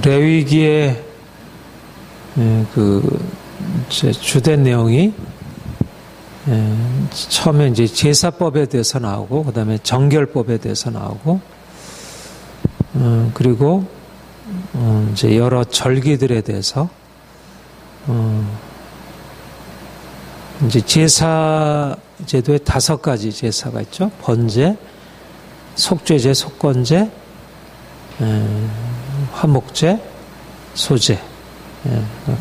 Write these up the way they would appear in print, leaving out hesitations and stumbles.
레위기의 주된 내용이 처음에 이제 제사법에 대해서 나오고, 그 다음에 정결법에 대해서 나오고, 그리고 이제 여러 절기들에 대해서 이제 제사 제도에 5가지 제사가 있죠. 번제, 속죄제, 속건제, 화목제, 소제.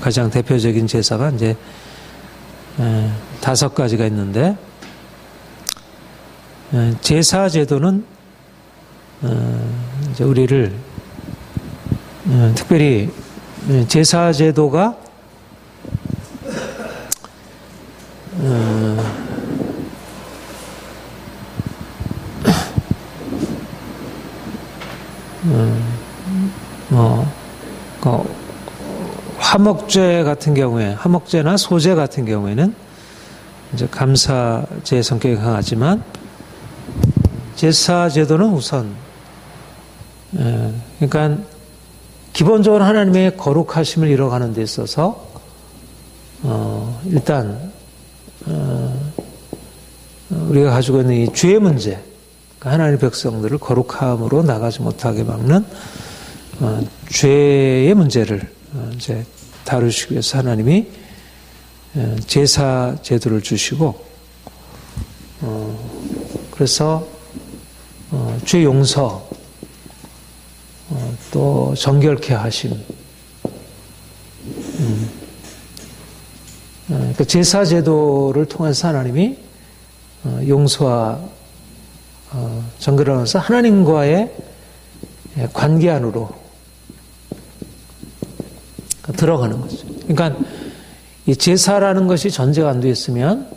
가장 대표적인 제사가 이제 5가지가 있는데, 제사 제도는 이제 우리를 특별히 제사 제도가 화목제 같은 경우에, 화목제나 소제 같은 경우에는 이제 감사제의 성격이 강하지만, 제사 제도는 우선 그러니까 기본적으로 하나님의 거룩하심을 이뤄가는 데 있어서 일단 우리가 가지고 있는 이 죄의 문제, 그러니까 하나님의 백성들을 거룩함으로 나가지 못하게 막는 죄의 문제를 이제 다루시기 위해서 하나님이 제사 제도를 주시고, 그래서 죄 용서, 또 정결케 하심, 그 제사 제도를 통해서 하나님이 용서와 정결을 하면서 하나님과의 관계 안으로 들어가는 거죠. 그러니까 이 제사라는 것이 전제가 안 되어 있으면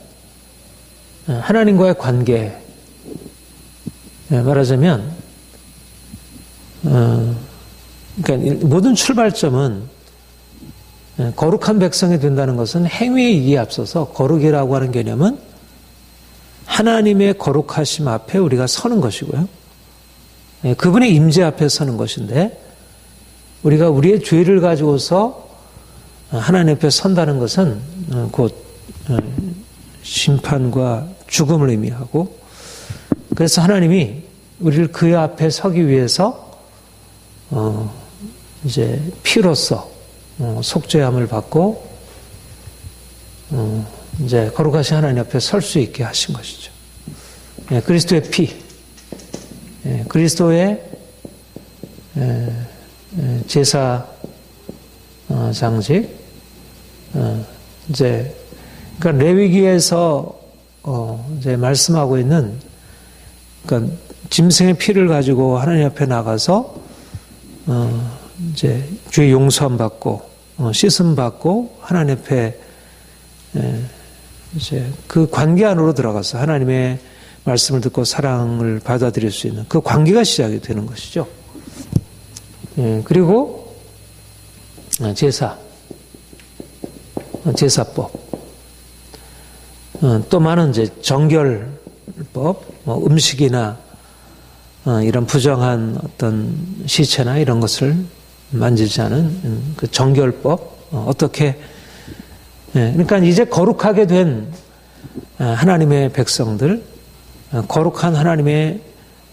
하나님과의 관계, 말하자면 그러니까 모든 출발점은 거룩한 백성이 된다는 것은 행위에 이에 앞서서, 거룩이라고 하는 개념은 하나님의 거룩하심 앞에 우리가 서는 것이고요. 그분의 임재 앞에 서는 것인데, 우리가 우리의 죄를 가지고서 하나님 앞에 선다는 것은 곧 심판과 죽음을 의미하고, 그래서 하나님이 우리를 그 앞에 서기 위해서 이제 피로써 속죄함을 받고 이제 거룩하신 하나님 앞에 설 수 있게 하신 것이죠. 그리스도의 피, 그리스도의 제사 장식, 이제 그러니까 레위기에서 이제 말씀하고 있는, 그러니까 짐승의 피를 가지고 하나님 앞에 나가서 이제 죄 용서함 받고 씻음 받고 하나님 앞에 이제 그 관계 안으로 들어가서 하나님의 말씀을 듣고 사랑을 받아들일 수 있는 그 관계가 시작이 되는 것이죠. 그리고 제사법, 또 많은 이제 정결법, 음식이나 이런 부정한 어떤 시체나 이런 것을 만지지 않은 그 정결법, 어떻게, 그러니까 이제 거룩하게 된 하나님의 백성들, 거룩한 하나님의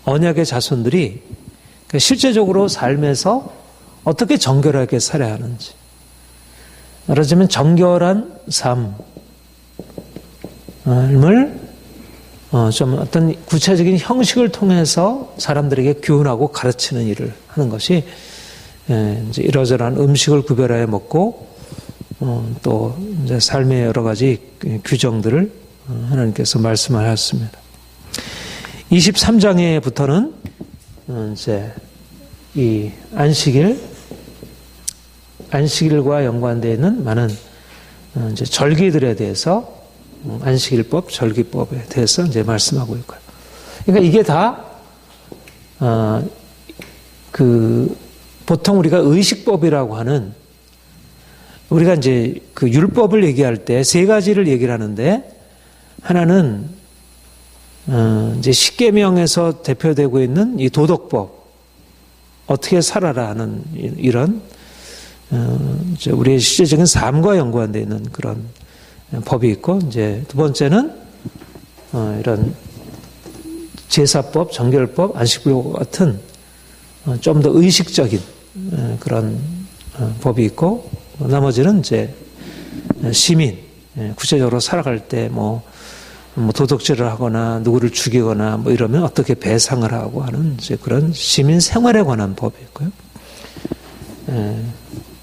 언약의 자손들이 실제적으로 삶에서 어떻게 정결하게 살아야 하는지, 말하자면 정결한 삶을 좀 어떤 구체적인 형식을 통해서 사람들에게 교훈하고 가르치는 일을 하는 것이, 이제 이러저러한 음식을 구별하여 먹고 또 이제 삶의 여러 가지 규정들을 하나님께서 말씀하셨습니다. 23장에부터는 이제 이 안식일과 연관되어 있는 많은 이제 절기들에 대해서, 안식일법, 절기법에 대해서 이제 말씀하고 있고요. 그러니까 이게 다 보통 우리가 의식법이라고 하는, 우리가 이제 그 율법을 얘기할 때 3가지를 얘기를 하는데, 하나는 이제 십계명에서 대표되고 있는 이 도덕법, 어떻게 살아라 하는 이런 우리의 실제적인 삶과 연관되어 있는 그런 법이 있고, 이제 두 번째는 이런 제사법, 정결법, 안식법 같은 좀 더 의식적인 그런 법이 있고, 나머지는 이제 시민, 구체적으로 살아갈 때 뭐 도둑질을 하거나 누구를 죽이거나 뭐 이러면 어떻게 배상을 하고 하는 이제 그런 시민 생활에 관한 법이 있고요.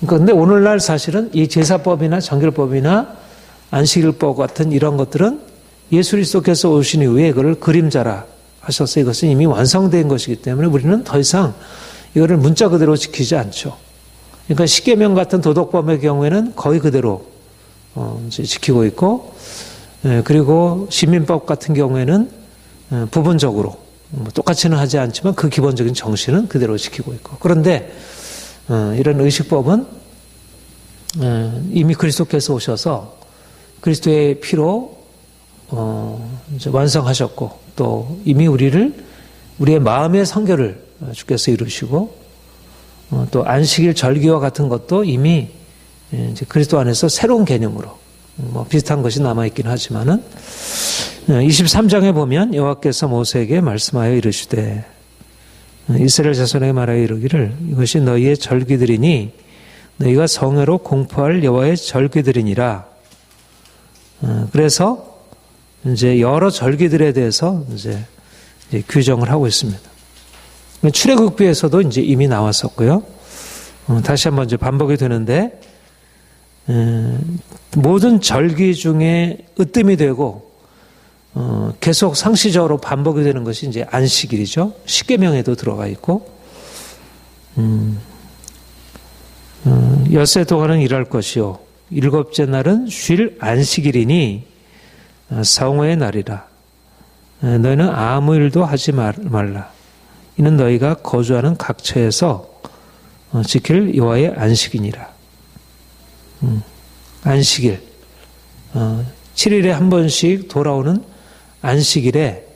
그런데 오늘날 사실은 이 제사법이나 정결법이나 안식일법 같은 이런 것들은 예수 그리스도께서 오신 이후에 그걸 그림자라 하셔서 이것은 이미 완성된 것이기 때문에 우리는 더 이상 이거를 문자 그대로 지키지 않죠. 그러니까 십계명 같은 도덕법의 경우에는 거의 그대로 이제 지키고 있고, 그리고 시민법 같은 경우에는 부분적으로 똑같이는 하지 않지만 그 기본적인 정신은 그대로 지키고 있고, 그런데 이런 의식법은 이미 그리스도께서 오셔서 그리스도의 피로 이제 완성하셨고, 또 이미 우리의 마음의 성결을 주께서 이루시고, 또 안식일 절기와 같은 것도 이미 이제 그리스도 안에서 새로운 개념으로 뭐 비슷한 것이 남아있긴 하지만은 23장에 보면 여호와께서 모세에게 말씀하여 이르시되 이스라엘 자손에게 말하여 이르기를 이것이 너희의 절기들이니 너희가 성회로 공포할 여호와의 절기들이니라. 그래서 이제 여러 절기들에 대해서 이제 규정을 하고 있습니다. 출애굽기에서도 이제 이미 나왔었고요. 다시 한번 이제 반복이 되는데, 모든 절기 중에 으뜸이 되고 계속 상시적으로 반복이 되는 것이 이제 안식일이죠. 십계명에도 들어가 있고, 엿새 동안은 일할 것이요 일곱째 날은 쉴 안식일이니 성회의 날이라. 너희는 아무 일도 하지 말라. 이는 너희가 거주하는 각처에서 지킬 여호와의 안식이니라. 안식일, 7일에 한 번씩 돌아오는 안식일에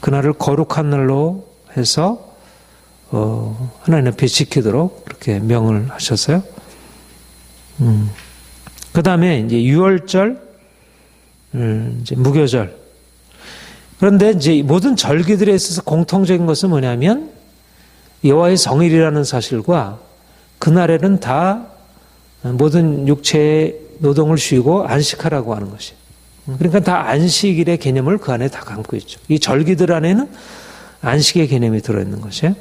그날을 거룩한 날로 해서 하나님 앞에 지키도록 그렇게 명을 하셨어요. 그 다음에 이제 유월절, 이제 무교절. 그런데 이제 모든 절기들에 있어서 공통적인 것은 뭐냐면 여호와의 성일이라는 사실과 그날에는 다 모든 육체의 노동을 쉬고 안식하라고 하는 것이. 그러니까 다 안식일의 개념을 그 안에 다 담고 있죠. 이 절기들 안에는 안식의 개념이 들어있는 것이에요.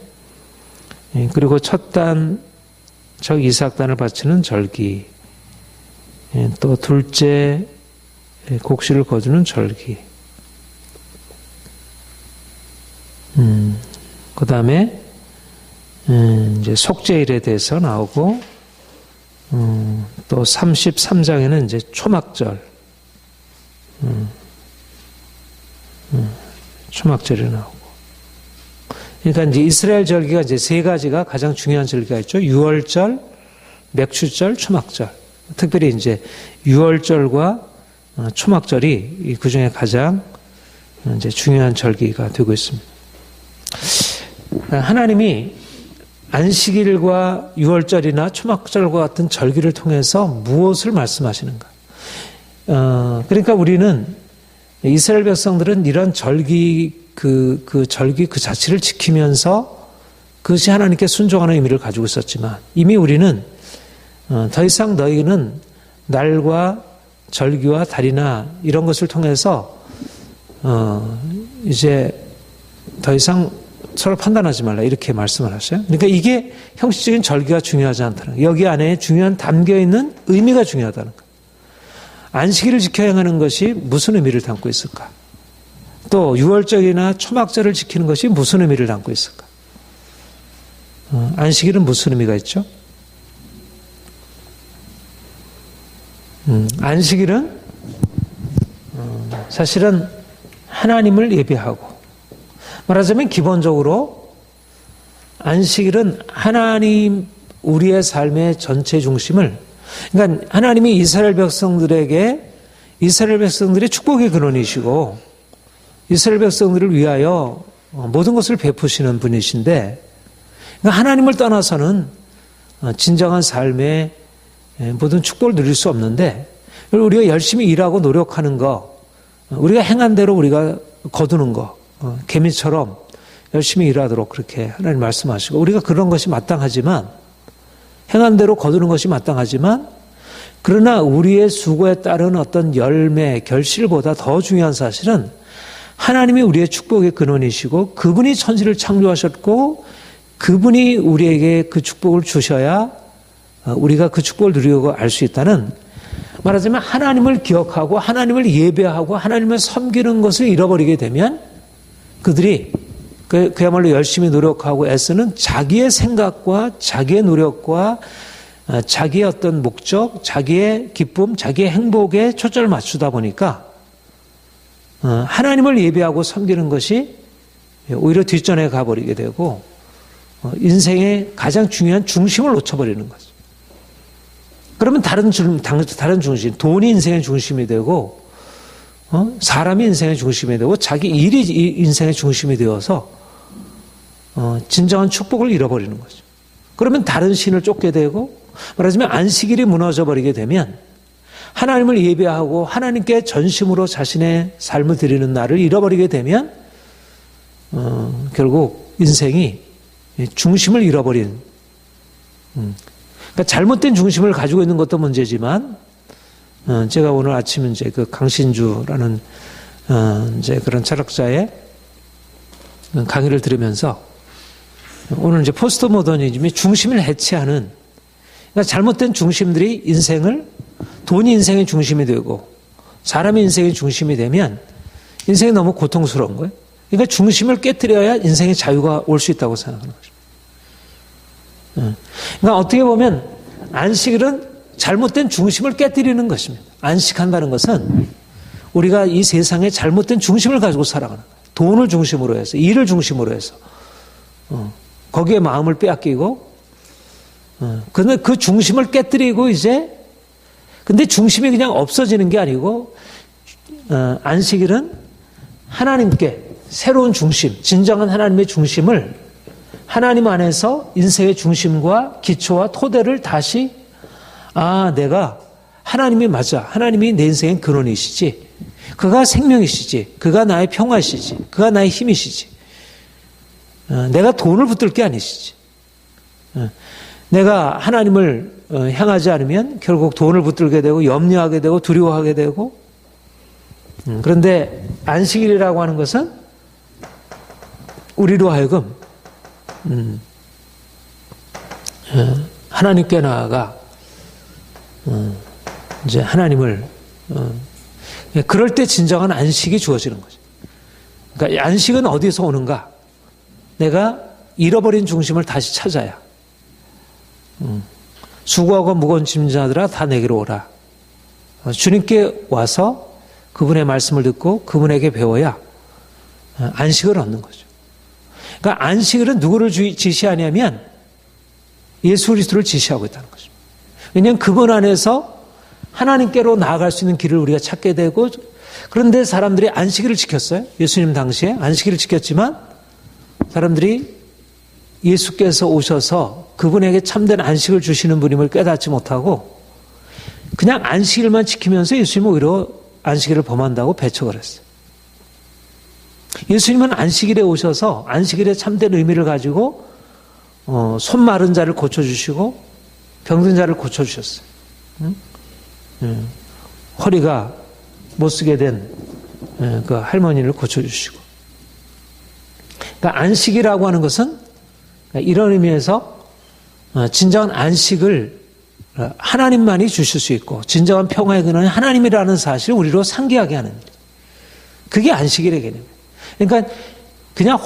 그리고 첫 단, 첫 이삭단을 바치는 절기, 또 둘째 곡식을 거두는 절기, 그 다음에 이제 속죄일에 대해서 나오고, 또 33장에는 이제 초막절, 초막절이 나오고. 그러니까 이제 이스라엘 절기가 이제 세 가지가 가장 중요한 절기가 있죠. 유월절, 맥추절, 초막절. 특별히 이제 유월절과 초막절이 그 중에 가장 이제 중요한 절기가 되고 있습니다. 하나님이 안식일과 유월절이나 초막절과 같은 절기를 통해서 무엇을 말씀하시는가? 그러니까 우리는 이스라엘 백성들은 이런 절기 그 절기 그 자체를 지키면서 그것이 하나님께 순종하는 의미를 가지고 있었지만, 이미 우리는 더 이상 너희는 날과 절기와 달이나 이런 것을 통해서 이제 더 이상 서로 판단하지 말라 이렇게 말씀을 하셔요. 그러니까 이게 형식적인 절기가 중요하지 않다는 거예요. 여기 안에 중요한 담겨있는 의미가 중요하다는 거예요. 안식일을 지켜야 하는 것이 무슨 의미를 담고 있을까? 또 유월절이나 초막절을 지키는 것이 무슨 의미를 담고 있을까? 안식일은 무슨 의미가 있죠? 안식일은 사실은 하나님을 예배하고, 말하자면 기본적으로 안식일은 하나님 우리의 삶의 전체 중심을, 그러니까 하나님이 이스라엘 백성들에게 이스라엘 백성들의 축복의 근원이시고 이스라엘 백성들을 위하여 모든 것을 베푸시는 분이신데, 그러니까 하나님을 떠나서는 진정한 삶의 모든 축복을 누릴 수 없는데, 우리가 열심히 일하고 노력하는 거, 우리가 행한 대로 우리가 거두는 거, 개미처럼 열심히 일하도록 그렇게 하나님 말씀하시고, 우리가 그런 것이 마땅하지만, 행한 대로 거두는 것이 마땅하지만, 그러나 우리의 수고에 따른 어떤 열매, 결실보다 더 중요한 사실은 하나님이 우리의 축복의 근원이시고 그분이 천지를 창조하셨고 그분이 우리에게 그 축복을 주셔야 우리가 그 축복을 누리고 알 수 있다는, 말하자면 하나님을 기억하고 하나님을 예배하고 하나님을 섬기는 것을 잃어버리게 되면 그들이 그야말로 열심히 노력하고 애쓰는 자기의 생각과 자기의 노력과 자기의 어떤 목적, 자기의 기쁨, 자기의 행복에 초점을 맞추다 보니까 하나님을 예배하고 섬기는 것이 오히려 뒷전에 가버리게 되고 인생의 가장 중요한 중심을 놓쳐버리는 거죠. 그러면 다른 중심, 돈이 인생의 중심이 되고 사람이 인생의 중심이 되고 자기 일이 인생의 중심이 되어서 진정한 축복을 잃어버리는 거죠. 그러면 다른 신을 쫓게 되고, 말하자면 안식일이 무너져 버리게 되면 하나님을 예배하고 하나님께 전심으로 자신의 삶을 드리는 날을 잃어버리게 되면 결국 인생이 중심을 잃어버린, 그러니까 잘못된 중심을 가지고 있는 것도 문제지만, 제가 오늘 아침 이제 그 강신주라는 이제 그런 철학자의 강의를 들으면서 오늘 이제 포스트 모더니즘이 중심을 해체하는, 그러니까 잘못된 중심들이 돈이 인생의 중심이 되고 사람이 인생의 중심이 되면 인생이 너무 고통스러운 거예요. 그러니까 중심을 깨뜨려야 인생의 자유가 올 수 있다고 생각하는 거죠. 그러니까 어떻게 보면 안식일은 잘못된 중심을 깨뜨리는 것입니다. 안식한다는 것은 우리가 이 세상에 잘못된 중심을 가지고 살아가는 거예요. 돈을 중심으로 해서, 일을 중심으로 해서 거기에 마음을 빼앗기고, 근데 그 중심을 깨뜨리고 근데 중심이 그냥 없어지는 게 아니고, 안식일은 하나님께 새로운 중심, 진정한 하나님의 중심을 하나님 안에서 인생의 중심과 기초와 토대를 다시, 내가 하나님이 맞아. 하나님이 내 인생의 근원이시지. 그가 생명이시지. 그가 나의 평화이시지. 그가 나의 힘이시지. 내가 돈을 붙들 게 아니시지. 내가 하나님을 향하지 않으면 결국 돈을 붙들게 되고 염려하게 되고 두려워하게 되고, 그런데 안식일이라고 하는 것은 우리로 하여금 하나님께 나아가 이제 하나님을 그럴 때 진정한 안식이 주어지는 거죠. 그러니까 안식은 어디서 오는가? 내가 잃어버린 중심을 다시 찾아야. 수고하고 무거운 짐자들아 다 내게로 오라. 주님께 와서 그분의 말씀을 듣고 그분에게 배워야 안식을 얻는 거죠. 그러니까 안식일은 누구를 지시하냐면 예수 그리스도를 지시하고 있다는 거죠. 왜냐하면 그분 안에서 하나님께로 나아갈 수 있는 길을 우리가 찾게 되고, 그런데 사람들이 안식일을 지켰어요. 예수님 당시에 안식일을 지켰지만 사람들이 예수께서 오셔서 그분에게 참된 안식을 주시는 분임을 깨닫지 못하고 그냥 안식일만 지키면서 예수님은 오히려 안식일을 범한다고 배척을 했어요. 예수님은 안식일에 오셔서 안식일의 참된 의미를 가지고 손 마른 자를 고쳐주시고 병든 자를 고쳐주셨어요. 허리가 못쓰게 된 그 할머니를 고쳐주시고. 그러니까 안식이라고 하는 것은 이런 의미에서 진정한 안식을 하나님만이 주실 수 있고 진정한 평화의 근원이 하나님이라는 사실을 우리로 상기하게 하는 일. 그게 안식일의 개념이에요. 그러니까 그냥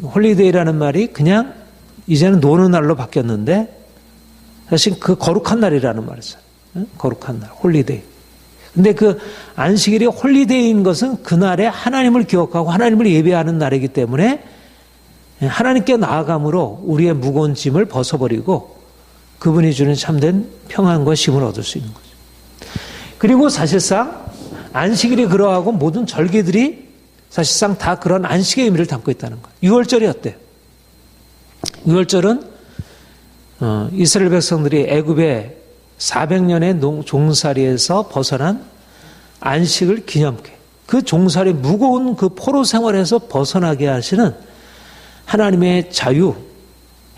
홀리데이라는 말이 그냥 이제는 노는 날로 바뀌었는데 사실 그 거룩한 날이라는 말이죠. 거룩한 날, 홀리데이. 근데 그 안식일이 홀리데이인 것은 그날에 하나님을 기억하고 하나님을 예배하는 날이기 때문에 하나님께 나아감으로 우리의 무거운 짐을 벗어버리고 그분이 주는 참된 평안과 쉼을 얻을 수 있는 거죠. 그리고 사실상 안식일이 그러하고 모든 절기들이 사실상 다 그런 안식의 의미를 담고 있다는 거예요. 6월절이 어때요? 6월절은 이스라엘 백성들이 애굽의 400년의 종살이에서 벗어난 안식을 기념케, 그 종살이 무거운 그 포로 생활에서 벗어나게 하시는 하나님의 자유,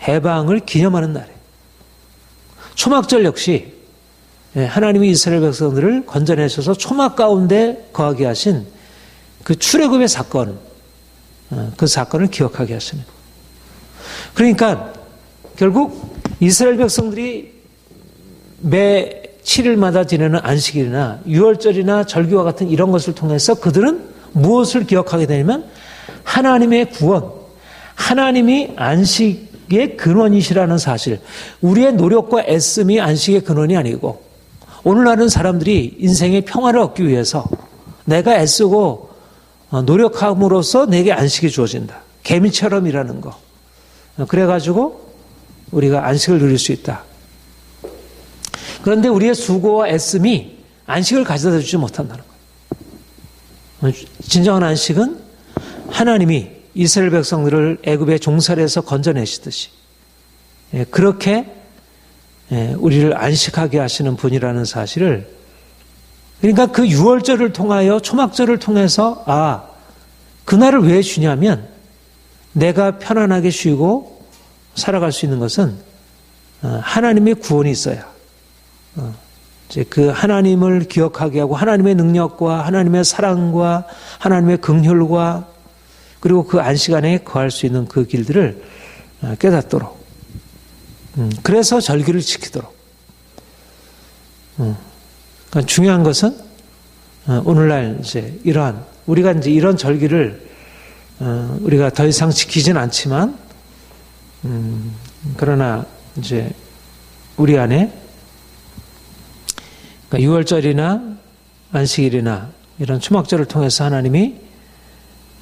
해방을 기념하는 날이에요. 초막절 역시 하나님이 이스라엘 백성들을 건져내셔서 초막 가운데 거하게 하신 그 출애굽의 사건, 그 사건을 기억하게 하시는 거예요. 그러니까 결국 이스라엘 백성들이 매 7일마다 지내는 안식일이나 유월절이나 절기와 같은 이런 것을 통해서 그들은 무엇을 기억하게 되냐면 하나님의 구원, 하나님이 안식의 근원이시라는 사실, 우리의 노력과 애씀이 안식의 근원이 아니고 오늘날은 사람들이 인생의 평화를 얻기 위해서 내가 애쓰고 노력함으로써 내게 안식이 주어진다. 개미처럼 일하는 거. 그래가지고 우리가 안식을 누릴 수 있다. 그런데 우리의 수고와 애씀이 안식을 가져다 주지 못한다는 거예요. 진정한 안식은 하나님이 이스라엘 백성들을 애굽의 종살이에서 건져내시듯이 그렇게 우리를 안식하게 하시는 분이라는 사실을, 그러니까 그 유월절을 통하여 초막절을 통해서 그날을 왜 주냐면 내가 편안하게 쉬고 살아갈 수 있는 것은 하나님의 구원이 있어야, 이제 그 하나님을 기억하게 하고 하나님의 능력과 하나님의 사랑과 하나님의 긍휼과 그리고 그 안식 안에 거할 수 있는 그 길들을 깨닫도록, 그래서 절기를 지키도록. 그러니까 중요한 것은 오늘날 이제 우리가 이제 이런 절기를 우리가 더 이상 지키진 않지만, 그러나 이제 우리 안에 그러니까 유월절이나 안식일이나 이런 초막절을 통해서 하나님이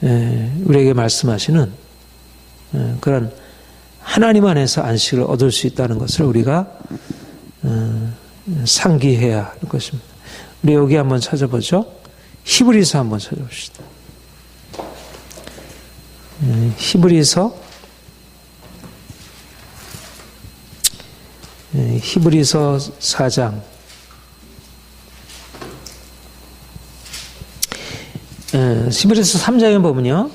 우리에게 말씀하시는 그런 하나님 안에서 안식을 얻을 수 있다는 것을 우리가 상기해야 할 것입니다. 우리 여기 한번 찾아보죠. 히브리서 한번 찾아봅시다. 히브리서 4장. 히브리서 3장에 보면요,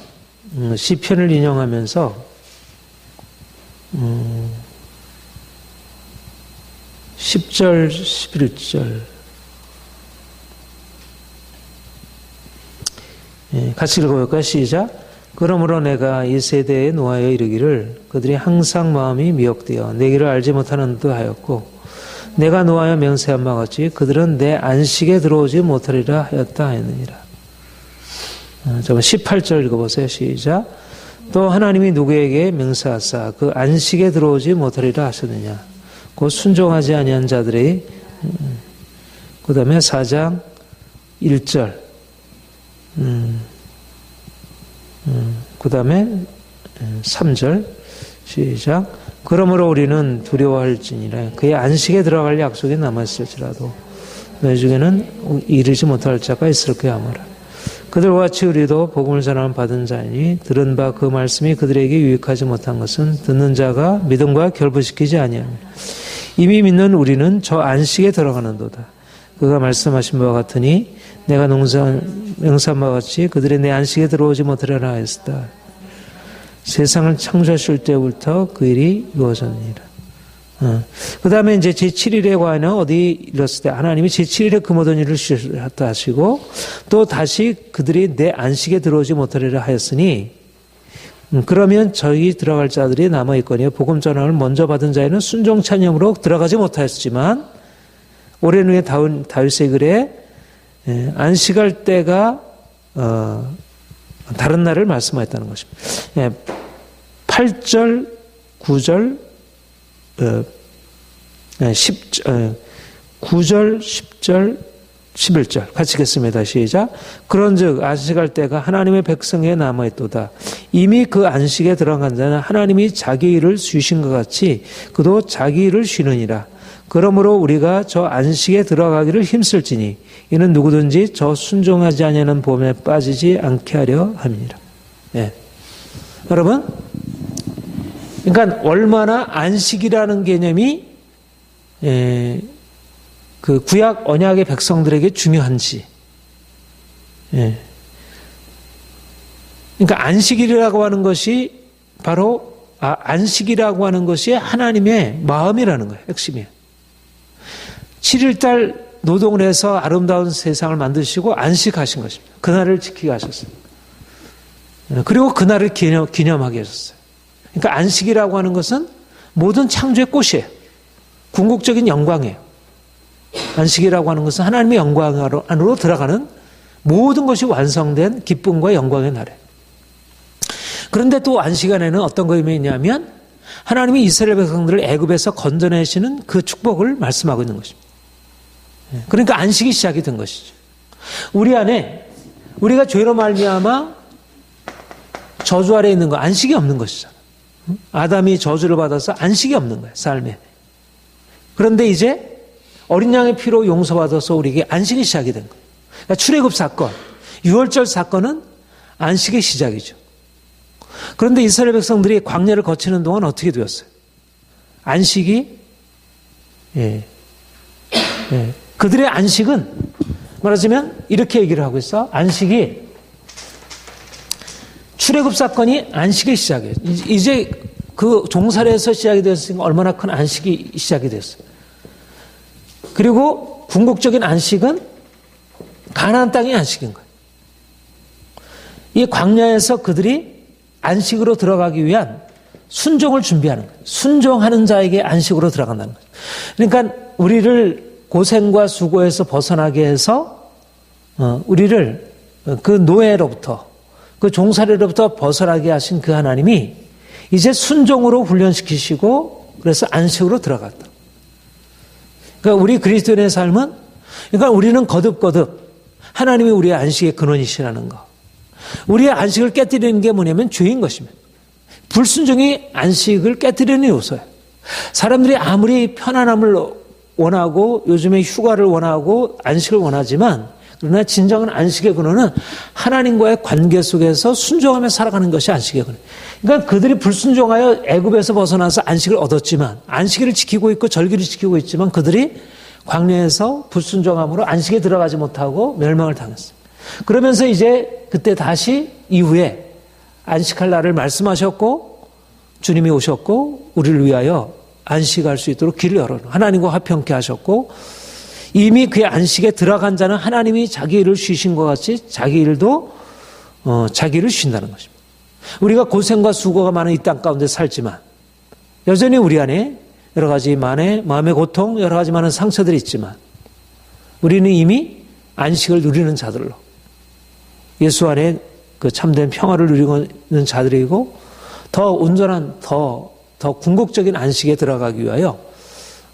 시편을 인용하면서 10절, 11절 같이 읽어볼까요? 시작. 그러므로 내가 이 세대에 노하여 이르기를 그들이 항상 마음이 미혹되어 내 길을 알지 못하는 듯 하였고 내가 노하여 맹세한 바 같이 그들은 내 안식에 들어오지 못하리라 하였다 하였느니라. 18절 읽어보세요. 시작. 또 하나님이 누구에게 맹세하사 그 안식에 들어오지 못하리라 하셨느냐. 곧 순종하지 아니한 자들이, 그 다음에 4장 1절, 그 다음에 3절 시작. 그러므로 우리는 두려워할지니라. 그의 안식에 들어갈 약속이 남아있을지라도 너희 중에는 이르지 못할 자가 있을 거야 하므라. 그들과 같이 우리도 복음을 전하는 받은 자니 들은 바 그 말씀이 그들에게 유익하지 못한 것은 듣는 자가 믿음과 결부시키지 아니하니라. 이미 믿는 우리는 저 안식에 들어가는도다. 그가 말씀하신 바와 같으니 내가 맹세한 바와 같이 그들의 내 안식에 들어오지 못하리라 하였다. 세상을 창조하실 때부터 그 일이 이루어졌느니라. 그 다음에 이제 제7일에 관하여 어디 이뤘을 때 하나님이 제7일에 그 모든 일을 쉬셨다 하시고 또 다시 그들이 내 안식에 들어오지 못하리라 하였으니 그러면 저희 들어갈 자들이 남아있거니와 복음 전함을 먼저 받은 자에는 순종 찬양으로 들어가지 못하였지만 오랜 후에 다윗의 글에 안식할 때가 다른 날을 말씀하였다는 것입니다. 8절, 9절, 9절, 10절, 11절 같이 읽겠습니다. 시작. 그런즉 안식할 때가 하나님의 백성에 남아있도다. 이미 그 안식에 들어간 자는 하나님이 자기 일을 쉬신 것 같이 그도 자기 일을 쉬느니라. 그러므로 우리가 저 안식에 들어가기를 힘쓸지니 이는 누구든지 저 순종하지 아니하는 범에 빠지지 않게 하려 함이니라. 네. 여러분, 그러니까 얼마나 안식이라는 개념이 그 구약 언약의 백성들에게 중요한지. 그러니까 안식일이라고 하는 것이 바로 안식이라고 하는 것이 하나님의 마음이라는 거예요. 핵심이에요. 7일달 노동을 해서 아름다운 세상을 만드시고 안식하신 것입니다. 그날을 지키게 하셨어요. 그리고 그날을 기념하게 하셨어요. 그러니까 안식이라고 하는 것은 모든 창조의 꽃이에요. 궁극적인 영광이에요. 안식이라고 하는 것은 하나님의 영광 안으로 들어가는 모든 것이 완성된 기쁨과 영광의 날이에요. 그런데 또 안식안에는 어떤 것이 있냐면 하나님이 이스라엘 백성들을 애굽에서 건져내시는 그 축복을 말씀하고 있는 것입니다. 그러니까 안식이 시작이 된 것이죠. 우리 안에 우리가 죄로 말미암아 저주 아래에 있는 거 안식이 없는 것이잖아요. 아담이 저주를 받아서 안식이 없는 거예요. 삶에. 그런데 이제 어린 양의 피로 용서받아서 우리에게 안식이 시작이 된 거예요. 그러니까 출애굽 사건, 유월절 사건은 안식의 시작이죠. 그런데 이스라엘 백성들이 광야를 거치는 동안 어떻게 되었어요? 안식이 그들의 안식은 말하자면 이렇게 얘기를 하고 있어. 안식이 출애굽 사건이 안식의 시작이에요. 이제 그 종살이에서 시작이 되었으니까 얼마나 큰 안식이 시작이 됐어요. 그리고 궁극적인 안식은 가나안 땅의 안식인 거예요. 이 광야에서 그들이 안식으로 들어가기 위한 순종을 준비하는 거예요. 순종하는 자에게 안식으로 들어간다는 거예요. 그러니까 우리를 고생과 수고에서 벗어나게 해서 우리를 그 노예로부터 그 종살이로부터 벗어나게 하신 그 하나님이 이제 순종으로 훈련시키시고 그래서 안식으로 들어갔다. 그러니까 우리 그리스도인의 삶은 그러니까 우리는 거듭거듭 하나님이 우리의 안식의 근원이시라는 거. 우리의 안식을 깨뜨리는 게 뭐냐면 죄인 것입니다. 불순종이 안식을 깨뜨리는 요소예요. 사람들이 아무리 편안함을 원하고 요즘에 휴가를 원하고 안식을 원하지만 그러나 진정한 안식의 근원은 하나님과의 관계 속에서 순종하며 살아가는 것이 안식의 근원. 그러니까 그들이 불순종하여 애굽에서 벗어나서 안식을 얻었지만 안식일을 지키고 있고 절기를 지키고 있지만 그들이 광야에서 불순종함으로 안식에 들어가지 못하고 멸망을 당했습니다. 그러면서 이제 그때 다시 이후에 안식할 날을 말씀하셨고 주님이 오셨고 우리를 위하여 안식할 수 있도록 길을 열어 하나님과 화평케 하셨고 이미 그의 안식에 들어간 자는 하나님이 자기 일을 쉬신 것 같이 자기 일도 자기 일을 쉰다는 것입니다. 우리가 고생과 수고가 많은 이 땅 가운데 살지만 여전히 우리 안에 여러 가지 마음의 고통 여러 가지 많은 상처들이 있지만 우리는 이미 안식을 누리는 자들로 예수 안에 그 참된 평화를 누리고 있는 자들이고 더 온전한 더 궁극적인 안식에 들어가기 위하여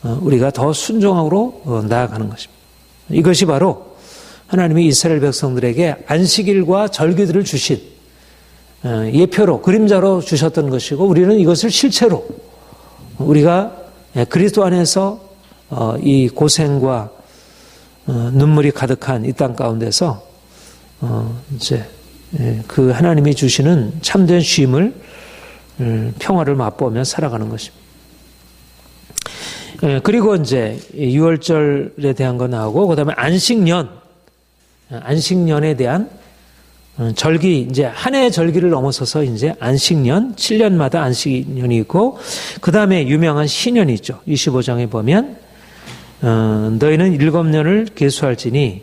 우리가 더 순종함으로 나아가는 것입니다. 이것이 바로 하나님이 이스라엘 백성들에게 안식일과 절기들을 주신 예표로 그림자로 주셨던 것이고 우리는 이것을 실체로 우리가 그리스도 안에서 이 고생과 눈물이 가득한 이 땅 가운데서 이제 그 하나님이 주시는 참된 쉼을 평화를 맛보며 살아가는 것입니다. 그리고 이제 6월절에 대한 거 나오고 그다음에 안식년에 대한 절기 이제 한 해의 절기를 넘어서서 이제 안식년 7년마다 안식년이 있고 그다음에 유명한 신년이 있죠. 25장에 보면 너희는 7년을 계수할지니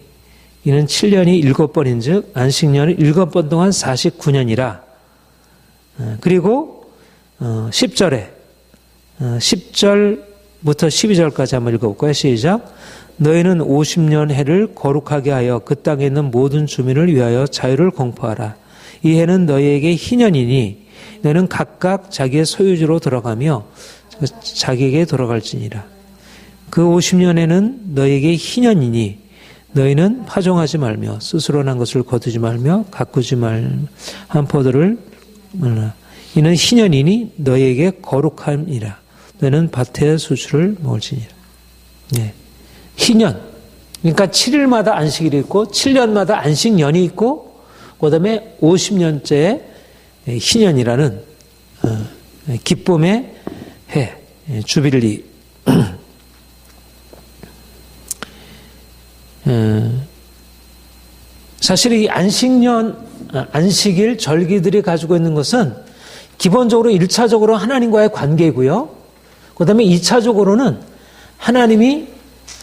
이는 7년이 7번인즉 안식년은 7번 동안 49년이라. 그리고 10절에 10절부터 12절까지 한번 읽어볼까요? 시작. 너희는 50년 해를 거룩하게 하여 그 땅에 있는 모든 주민을 위하여 자유를 공포하라. 이 해는 너희에게 희년이니 너희는 각각 자기의 소유지로 돌아가며 자기에게 돌아갈지니라. 그 50년에는 너희에게 희년이니 너희는 파종하지 말며 스스로 난 것을 거두지 말며 가꾸지 말한 포도를 말라. 이는 희년이니 너희에게 거룩함이라. 너희는 밭의 수출을 먹을지니라. 네. 희년. 그러니까 7일마다 안식일이 있고 7년마다 안식년이 있고 그다음에 50년째 희년이라는 기쁨의 해, 주빌리. 사실 이 안식일, 절기들이 가지고 있는 것은 기본적으로 1차적으로 하나님과의 관계이고요. 그 다음에 2차적으로는 하나님이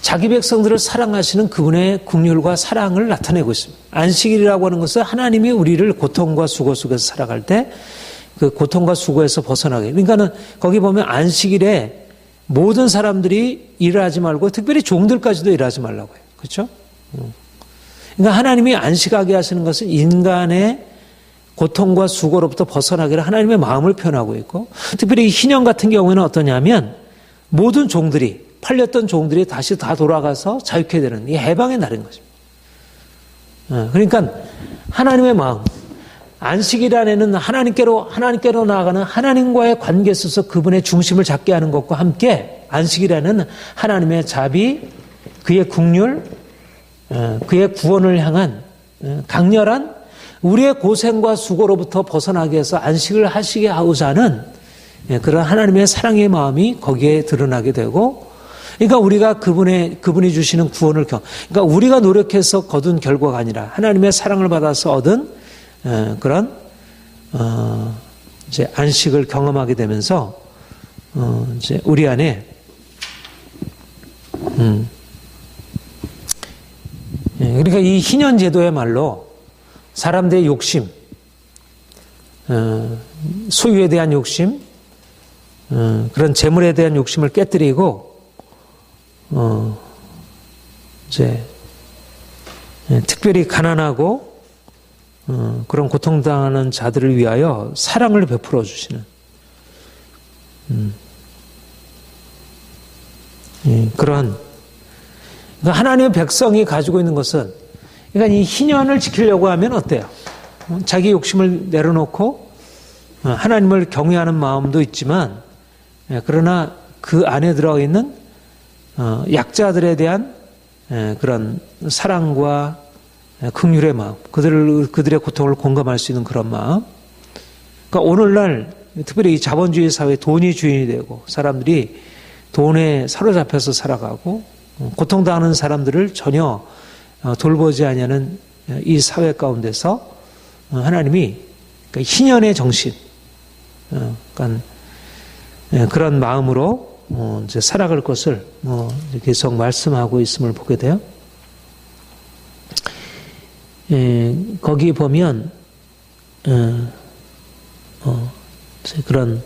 자기 백성들을 사랑하시는 그분의 긍휼과 사랑을 나타내고 있습니다. 안식일이라고 하는 것은 하나님이 우리를 고통과 수고 속에서 살아갈 때 그 고통과 수고에서 벗어나게. 그러니까는 거기 보면 안식일에 모든 사람들이 일을 하지 말고 특별히 종들까지도 일하지 말라고 해요. 그렇죠? 그러니까 하나님이 안식하게 하시는 것은 인간의 고통과 수고로부터 벗어나기를 하나님의 마음을 표현하고 있고, 특별히 이 희년 같은 경우에는 어떠냐면 모든 종들이, 팔렸던 종들이 다시 다 돌아가서 자유케 되는 이 해방의 날인 것입니다. 그러니까 하나님의 마음, 안식일 안에는 하나님께로 나아가는 하나님과의 관계에 있어서 그분의 중심을 잡게 하는 것과 함께 안식일 안에는 하나님의 자비, 그의 긍휼, 그의 구원을 향한 강렬한 우리의 고생과 수고로부터 벗어나게 해서 안식을 하시게 하고자 하는 그런 하나님의 사랑의 마음이 거기에 드러나게 되고, 그러니까 우리가 그분이 주시는 구원을 그러니까 우리가 노력해서 거둔 결과가 아니라 하나님의 사랑을 받아서 얻은 그런 이제 안식을 경험하게 되면서 이제 우리 안에 그러니까 이 희년 제도야말로 사람들의 욕심, 소유에 대한 욕심, 그런 재물에 대한 욕심을 깨뜨리고 이제 특별히 가난하고 그런 고통당하는 자들을 위하여 사랑을 베풀어 주시는 그러한, 그러니까 하나님의 백성이 가지고 있는 것은, 그러니까 이 희년을 지키려고 하면 어때요? 자기 욕심을 내려놓고 하나님을 경외하는 마음도 있지만, 그러나 그 안에 들어가 있는 약자들에 대한 그런 사랑과 긍휼의 마음, 그들의 고통을 공감할 수 있는 그런 마음. 그러니까 오늘날 특별히 이 자본주의 사회에 돈이 주인이 되고 사람들이 돈에 사로잡혀서 살아가고 고통당하는 사람들을 전혀 돌보지 아니하는 이 사회 가운데서 하나님이 그러니까 희년의 정신, 그러니까 그런 마음으로 이제 살아갈 것을 계속 말씀하고 있음을 보게 돼요. 거기 보면 그런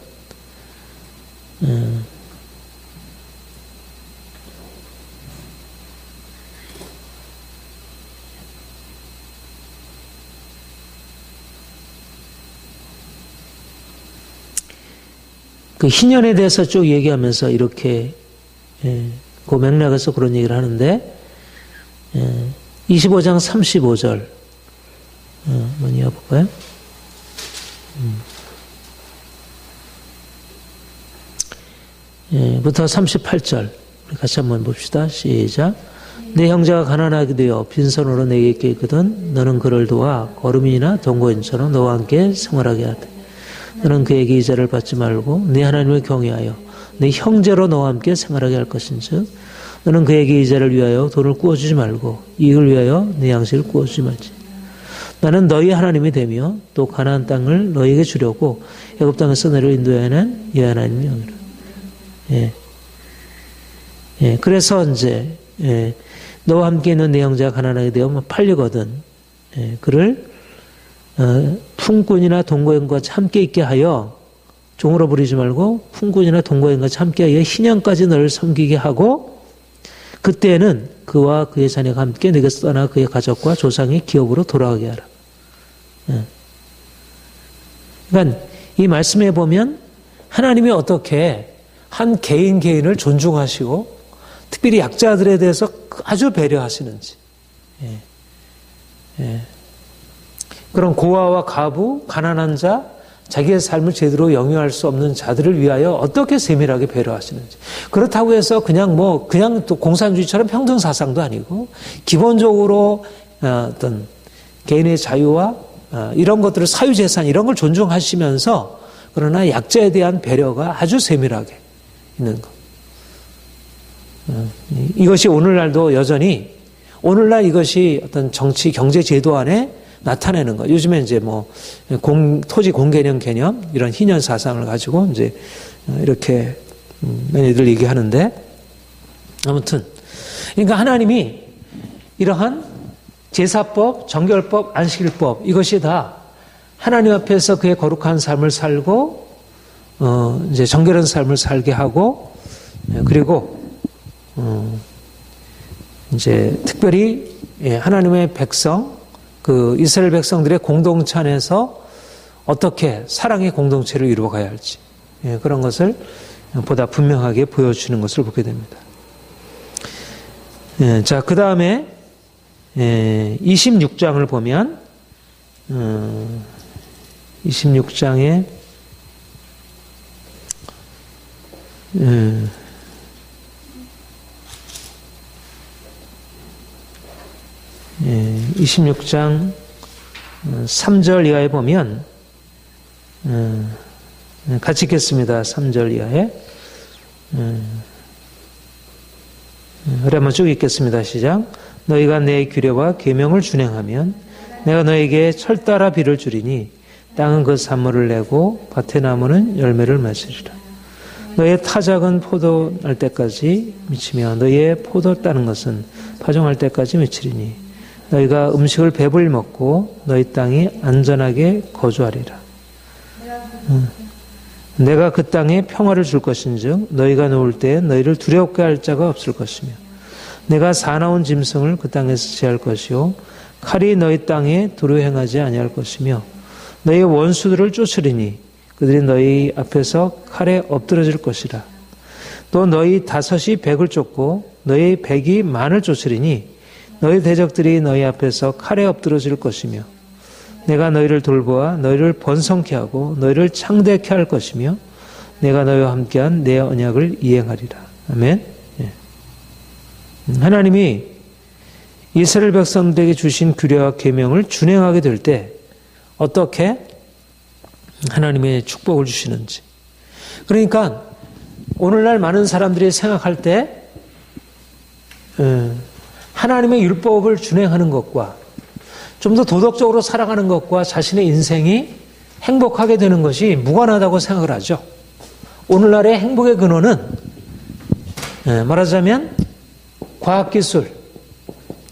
그 희년에 대해서 쭉 얘기하면서 이렇게 그 맥락에서 그런 얘기를 하는데 25장 35절 한번 이어볼까요? 부터 38절 우리 같이 한번 봅시다. 시작. 내 형제가 가난하게 되어 빈손으로 내게 있게 있거든 너는 그를 도와 거름이나 동거인처럼 너와 함께 생활하게 하되 너는 그에게 이자를 받지 말고 네 하나님을 경외하여 네 형제로 너와 함께 생활하게 할 것인즉 너는 그에게 이자를 위하여 돈을 구워주지 말고 이익을 위하여 네 양식을 구워주지 말지. 나는 너희 하나님이 되며 또 가나안 땅을 너희에게 주려고 애굽 땅에서 너를 인도해야 하는 예 하나님이 영이라. 그래서 이제 너와 함께 있는 내 형제가 가난하게 되면 팔리거든 그를 풍꾼이나 동거인과 함께 있게 하여 종으로 부리지 말고 풍꾼이나 동거인과 함께 하여 희년까지 너를 섬기게 하고 그때에는 그와 그의 자녀가 함께 내게서 떠나 그의 가족과 조상의 기업으로 돌아가게 하라. 그러니까 이 말씀에 보면 하나님이 어떻게 한 개인을 존중하시고 특별히 약자들에 대해서 아주 배려하시는지, 그런 고아와 가부, 가난한 자, 자기의 삶을 제대로 영위할 수 없는 자들을 위하여 어떻게 세밀하게 배려하시는지. 그렇다고 해서 그냥 또 공산주의처럼 평등 사상도 아니고 기본적으로 어떤 개인의 자유와 이런 것들을 사유재산 이런 걸 존중하시면서 그러나 약자에 대한 배려가 아주 세밀하게 있는 것. 이것이 오늘날도 여전히 오늘날 이것이 어떤 정치 경제 제도 안에 나타내는 것. 요즘에 이제 뭐 토지 공개념 개념 이런 희년 사상을 가지고 이제 이렇게 많이들 얘기하는데 아무튼 그러니까 하나님이 이러한 제사법, 정결법, 안식일법 이것이 다 하나님 앞에서 그의 거룩한 삶을 살고 이제 정결한 삶을 살게 하고 그리고 이제 특별히 하나님의 백성 그 이스라엘 백성들의 공동체 안에서 어떻게 사랑의 공동체를 이루어가야 할지 그런 것을 보다 분명하게 보여주는 것을 보게 됩니다. 자, 그 다음에 26장을 보면 26장에 26장 3절 이하에 보면 같이 읽겠습니다. 3절 이하에 우리 한번 쭉 읽겠습니다. 시작. 너희가 내 규례와 계명을 준행하면 내가 너에게 철따라 비를 주리니 땅은 그 산물을 내고 밭의 나무는 열매를 맺으리라. 너의 타작은 포도 날 때까지 미치며 너의 포도 따는 것은 파종할 때까지 미치리니 너희가 음식을 배불리 먹고 너희 땅이 안전하게 거주하리라. 내가 그 땅에 평화를 줄 것인즉 너희가 누울 때 너희를 두렵게 할 자가 없을 것이며 내가 사나운 짐승을 그 땅에서 제할 것이요 칼이 너희 땅에 도로 행하지 아니할 것이며 너희 원수들을 쫓으리니 그들이 너희 앞에서 칼에 엎드러질 것이라. 또 너희 다섯이 백을 쫓고 너희 백이 만을 쫓으리니 너희 대적들이 너희 앞에서 칼에 엎드러질 것이며 내가 너희를 돌보아 너희를 번성케 하고 너희를 창대케 할 것이며 내가 너희와 함께한 내 언약을 이행하리라. 아멘. 하나님이 이스라엘 백성들에게 주신 규례와 계명을 준행하게 될 때 어떻게 하나님의 축복을 주시는지. 그러니까 오늘날 많은 사람들이 생각할 때 하나님의 율법을 준행하는 것과 좀 더 도덕적으로 살아가는 것과 자신의 인생이 행복하게 되는 것이 무관하다고 생각을 하죠. 오늘날의 행복의 근원은 말하자면 과학기술,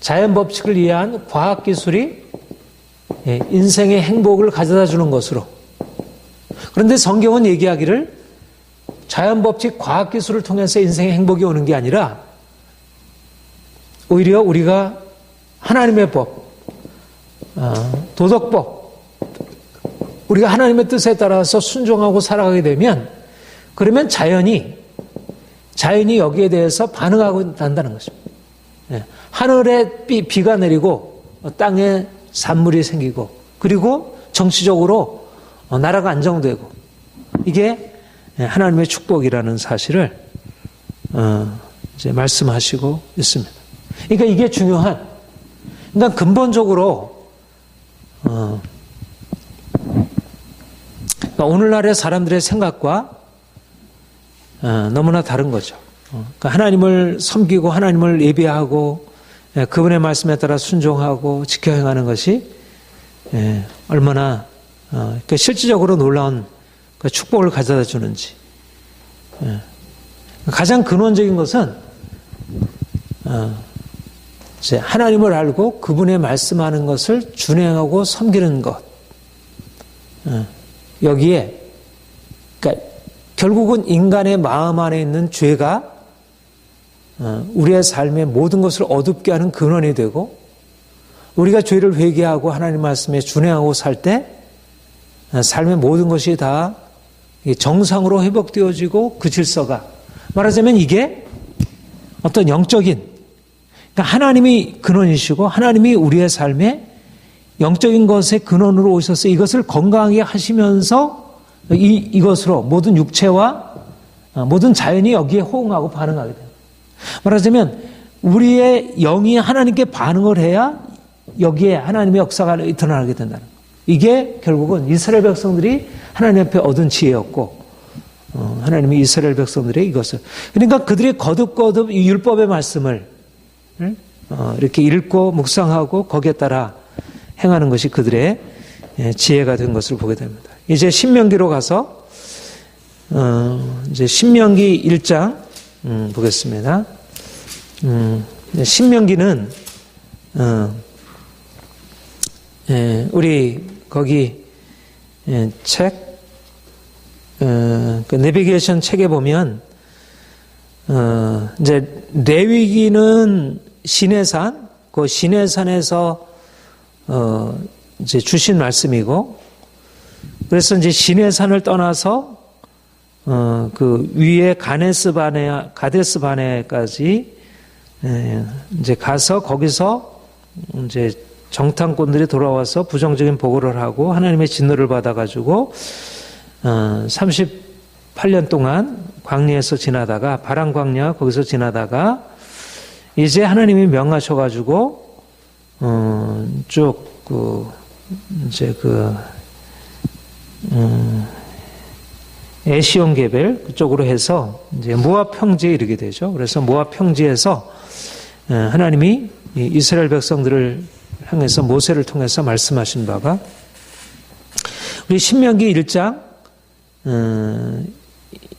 자연법칙을 이해한 과학기술이 인생의 행복을 가져다 주는 것으로. 그런데 성경은 얘기하기를 자연법칙, 과학기술을 통해서 인생의 행복이 오는 게 아니라 오히려 우리가 하나님의 법, 도덕법, 우리가 하나님의 뜻에 따라서 순종하고 살아가게 되면 그러면 자연이 여기에 대해서 반응하고 난다는 것입니다. 하늘에 비가 내리고 땅에 산물이 생기고 그리고 정치적으로 나라가 안정되고 이게 하나님의 축복이라는 사실을 이제 말씀하시고 있습니다. 그러니까 이게 중요한. 그러니까 근본적으로 그러니까 오늘날의 사람들의 생각과 너무나 다른 거죠. 그러니까 하나님을 섬기고 하나님을 예배하고 그분의 말씀에 따라 순종하고 지켜 행하는 것이 얼마나 실질적으로 놀라운 축복을 가져다 주는지. 가장 근원적인 것은 이제 하나님을 알고 그분의 말씀하는 것을 준행하고 섬기는 것. 여기에 그러니까 결국은 인간의 마음 안에 있는 죄가 우리의 삶의 모든 것을 어둡게 하는 근원이 되고 우리가 죄를 회개하고 하나님 말씀에 준행하고 살 때 삶의 모든 것이 다 정상으로 회복되어지고 그 질서가 말하자면 이게 어떤 영적인 그러니까 하나님이 근원이시고 하나님이 우리의 삶에 영적인 것의 근원으로 오셔서 이것을 건강하게 하시면서 이것으로 모든 육체와 모든 자연이 여기에 호응하고 반응하게 됩니다. 말하자면 우리의 영이 하나님께 반응을 해야 여기에 하나님의 역사가 드러나게 된다는 거예요. 이게 결국은 이스라엘 백성들이 하나님 앞에 얻은 지혜였고, 하나님이 이스라엘 백성들의 이것을, 그러니까 그들이 거듭거듭 이 율법의 말씀을 이렇게 읽고 묵상하고 거기에 따라 행하는 것이 그들의 지혜가 된 것을 보게 됩니다. 이제 신명기로 가서 이제 신명기 1장 보겠습니다. 신명기는 우리 거기 책 그 내비게이션 책에 보면 이제 레위기는 시내산, 그 시내산에서 이제 주신 말씀이고, 그래서 이제 시내산을 떠나서 그 위에 가데스 바네까지 이제 가서 거기서 이제 정탐꾼들이 돌아와서 부정적인 보고를 하고 하나님의 진노를 받아가지고 38년 동안 광야에서 지나다가, 바람 광야 거기서 지나다가 이제 하나님이 명하셔가지고 쭉 이제 에시온 게벨 그쪽으로 해서 이제 모압 평지에 이르게 되죠. 그래서 모압 평지에서 하나님이 이스라엘 백성들을 향해서 모세를 통해서 말씀하신 바가, 우리 신명기 1장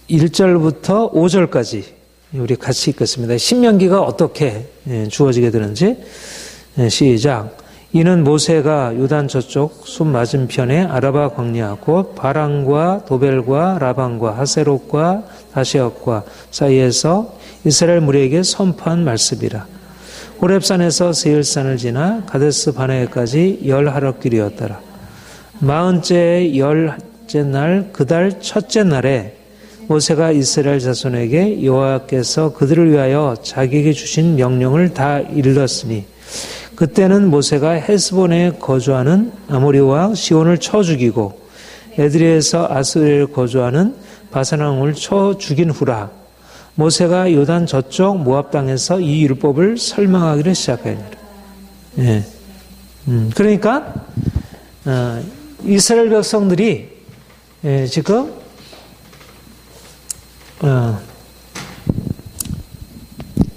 1절부터 5절까지 우리 같이 읽겠습니다. 신명기가 어떻게 주어지게 되는지. 시작. 이는 모세가 요단 저쪽 숲 맞은편에 아라바 광야 곧 바랑과 도벨과 라방과 하세롯과 다시엇과 사이에서 이스라엘 무리에게 선포한 말씀이라. 호렙산에서 세일산을 지나 가데스 바네까지 10하루길이었더라. 40째 열째 날 그달 첫째 날에 모세가 이스라엘 자손에게 여호와께서 그들을 위하여 자기에게 주신 명령을 다 일렀으니, 그때는 모세가 헤스본에 거주하는 아모리 왕 시온을 쳐 죽이고 에드리에서 아스리를 거주하는 바산 왕을 쳐 죽인 후라. 모세가 요단 저쪽 모압 땅에서 이 율법을 설명하기를 시작하니라. 예. 그러니까 이스라엘 백성들이 지금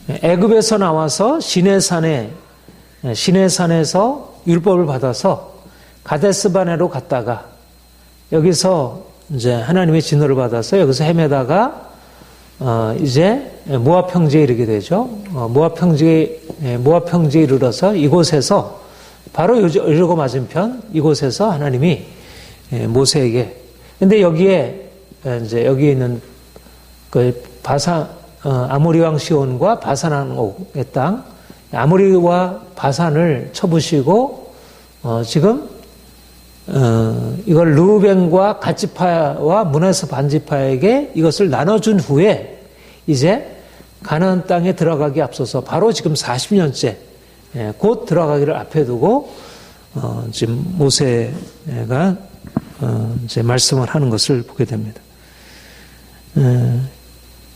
애굽에서 나와서 시내산에서 율법을 받아서 가데스 바네로 갔다가 여기서 이제 하나님의 진노를 받아서 여기서 헤매다가 이제 모압 평지에 이르게 되죠. 모압 평지에 이르러서 이곳에서 바로 여리고 맞은편 이곳에서 하나님이 모세에게, 근데 여기에 이제 여기 있는 그 아모리 왕 시온과 바산 왕의 땅, 아모리와 바산을 쳐부시고 지금 이걸 르우벤과 갓지파와 므낫세 반지파에게 이것을 나눠준 후에 이제 가나안 땅에 들어가기 앞서서 바로 지금 40년째 곧 들어가기를 앞에 두고 지금 모세가 이제 말씀을 하는 것을 보게 됩니다.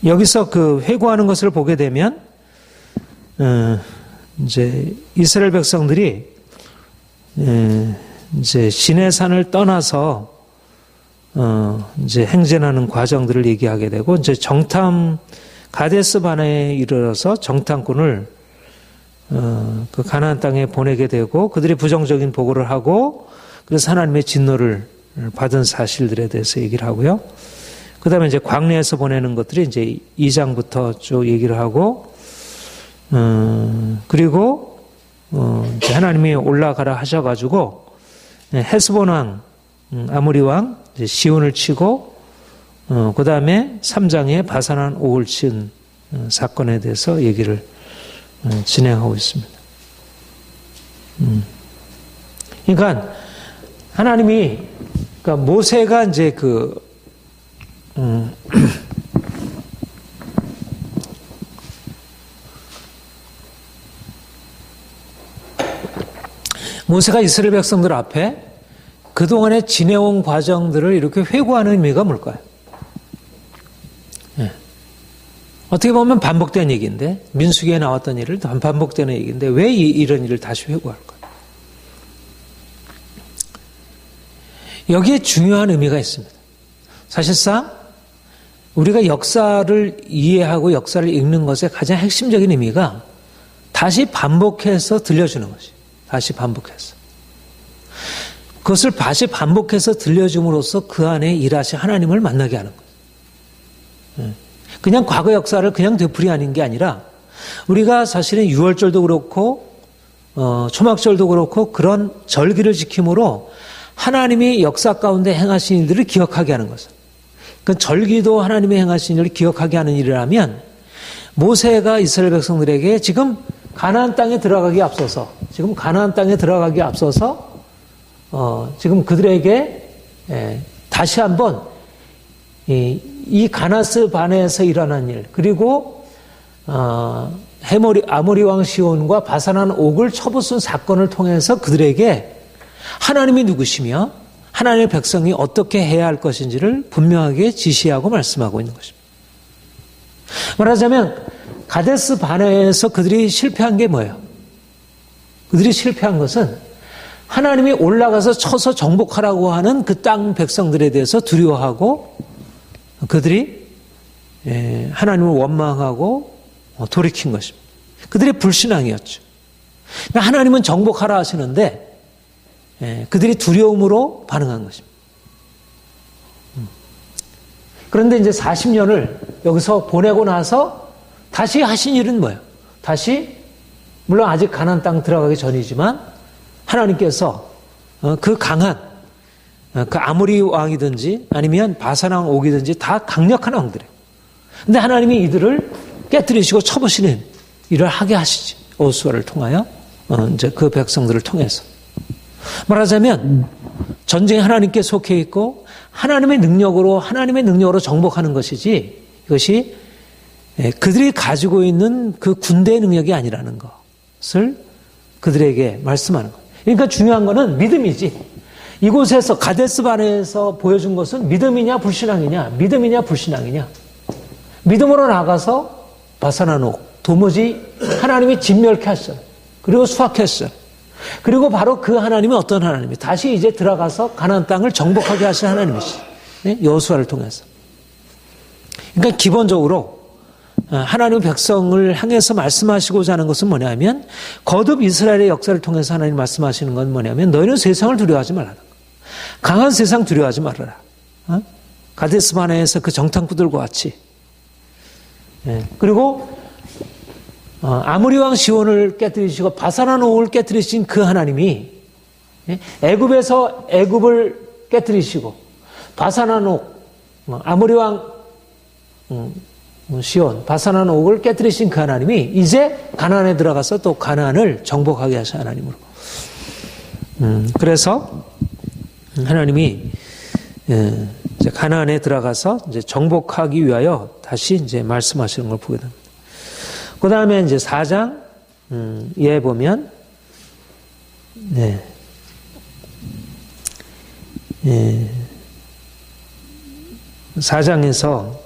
여기서 그 회고하는 것을 보게 되면 이제 이스라엘 백성들이 이제 시내산을 떠나서 이제 행진하는 과정들을 얘기하게 되고, 이제 가데스 바네에 이르러서 정탐꾼을 그 가나안 땅에 보내게 되고, 그들이 부정적인 보고를 하고 그래서 하나님의 진노를 받은 사실들에 대해서 얘기를 하고요. 그 다음에 이제 광야에서 보내는 것들이 이제 2장부터 쭉 얘기를 하고, 그리고 이제 하나님이 올라가라 하셔가지고 헤스본 왕, 아모리 왕 시온을 치고, 그 다음에 3장에 바산한 옥을 친 사건에 대해서 얘기를 진행하고 있습니다. 그러니까 하나님이, 그러니까 모세가 이제 모세가 이스라엘 백성들 앞에 그동안에 지내온 과정들을 이렇게 회고하는 의미가 뭘까요? 네. 어떻게 보면 반복된 얘기인데, 민수기에 나왔던 일을 반복되는 얘기인데 왜 이런 일을 다시 회고할까요? 여기에 중요한 의미가 있습니다. 사실상 우리가 역사를 이해하고 역사를 읽는 것의 가장 핵심적인 의미가 다시 반복해서 들려주는 것이에요. 다시 반복해서. 그것을 다시 반복해서 들려줌으로써 그 안에 일하신 하나님을 만나게 하는 거예요. 그냥 과거 역사를 그냥 되풀이하는 게 아니라 우리가 사실은 유월절도 그렇고 초막절도 그렇고 그런 절기를 지킴으로 하나님이 역사 가운데 행하신 일들을 기억하게 하는 것은, 그 절기도 하나님이 행하신 일을 기억하게 하는 일이라면 모세가 이스라엘 백성들에게 지금 가나안 땅에 들어가기 앞서서 지금 그들에게 다시 한번 이 가나스 반에서 일어난 일, 그리고 아모리 왕 시온과 바산한 옥을 쳐부순 사건을 통해서 그들에게 하나님이 누구시며 하나님의 백성이 어떻게 해야 할 것인지를 분명하게 지시하고 말씀하고 있는 것입니다. 말하자면 가데스 바네에서 그들이 실패한 게 뭐예요? 그들이 실패한 것은 하나님이 올라가서 쳐서 정복하라고 하는 그 땅 백성들에 대해서 두려워하고 그들이 하나님을 원망하고 돌이킨 것입니다. 그들의 불신앙이었죠. 하나님은 정복하라 하시는데 그들이 두려움으로 반응한 것입니다. 그런데 이제 40년을 여기서 보내고 나서 다시 하신 일은 뭐예요? 다시, 물론 아직 가나안 땅 들어가기 전이지만 하나님께서 그 강한 그 아모리 왕이든지 아니면 바산 왕 옥이든지 다 강력한 왕들이에요. 근데 하나님이 이들을 깨뜨리시고 쳐부시는 일을 하게 하시지. 여호수아를 통하여 이제 그 백성들을 통해서. 말하자면 전쟁이 하나님께 속해 있고 하나님의 능력으로 정복하는 것이지, 이것이 그들이 가지고 있는 그 군대의 능력이 아니라는 것을 그들에게 말씀하는 거예요. 그러니까 중요한 것은 믿음이지. 이곳에서 가데스 바네에서 보여준 것은 믿음이냐 불신앙이냐, 믿음이냐 불신앙이냐. 믿음으로 나가서 바산한 옥, 도무지 하나님이 진멸케 하셨어요. 그리고 수확했어요. 그리고 바로 그 하나님이 어떤 하나님이 다시 이제 들어가서 가나안 땅을 정복하게 하신 하나님이시. 여호수아를 통해서. 그러니까 기본적으로 하나님의 백성을 향해서 말씀하시고자 하는 것은 뭐냐면, 거듭 이스라엘의 역사를 통해서 하나님 말씀하시는 건 뭐냐면, 너희는 세상을 두려워하지 말라. 강한 세상 두려워하지 말아라. 가데스 바네에서 그 정탐꾼들과 같이. 그리고 아모리 왕 시온을 깨뜨리시고 바산한 옥을 깨뜨리신 그 하나님이 애굽에서 애굽을 깨뜨리시고 바산한 옥, 아모리 왕 시온, 바산한 옥을 깨뜨리신 그 하나님이 이제 가나안에 들어가서 또 가나안을 정복하게 하신 하나님으로. 그래서 하나님이 이제 가나안에 들어가서 이제 정복하기 위하여 다시 이제 말씀하시는 걸 보게 됩니다. 그 다음에 이제 4장에 보면, 4장에서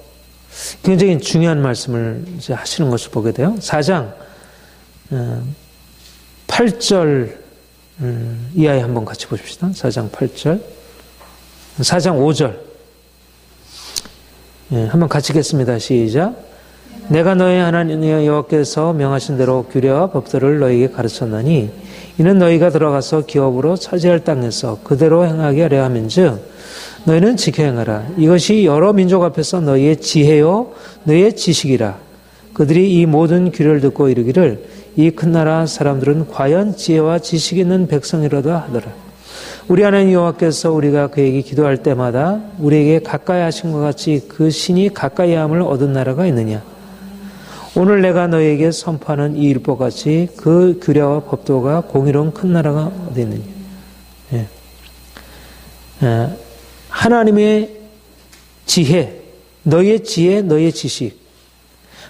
굉장히 중요한 말씀을 이제 하시는 것을 보게 돼요. 4장 8절 이하에 한번 같이 보십시다. 4장 8절, 4장 5절 한번 같이 읽겠습니다. 시작. 내가 너희 하나님 여호와께서 명하신 대로 규례와 법도를 너희에게 가르쳤나니 이는 너희가 들어가서 기업으로 차지할 땅에서 그대로 행하게 하려 함인즉 너희는 지켜 행하라. 이것이 여러 민족 앞에서 너희의 지혜요 너희의 지식이라. 그들이 이 모든 규례를 듣고 이르기를 이 큰 나라 사람들은 과연 지혜와 지식이 있는 백성이라도 하더라. 우리 하나님 여호와께서 우리가 그에게 기도할 때마다 우리에게 가까이 하신 것 같이 그 신이 가까이함을 얻은 나라가 있느냐. 오늘 내가 너희에게 선포하는 이 율법같이 그 규례와 법도가 공의로운 큰 나라가 어디 있느냐. 하나님의 지혜, 너희의 지식,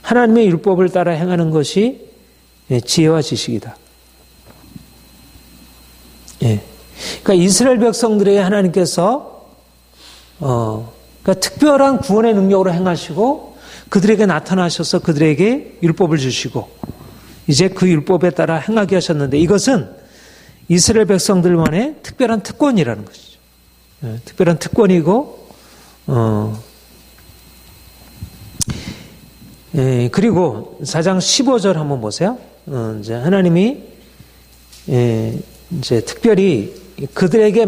하나님의 율법을 따라 행하는 것이 지혜와 지식이다. 그러니까 이스라엘 백성들에게 하나님께서 그러니까 특별한 구원의 능력으로 행하시고 그들에게 나타나셔서 그들에게 율법을 주시고 이제 그 율법에 따라 행하게 하셨는데, 이것은 이스라엘 백성들만의 특별한 특권이라는 것이죠. 특별한 특권이고, 그리고 4장 15절 한번 보세요. 이제 하나님이, 이제 특별히 그들에게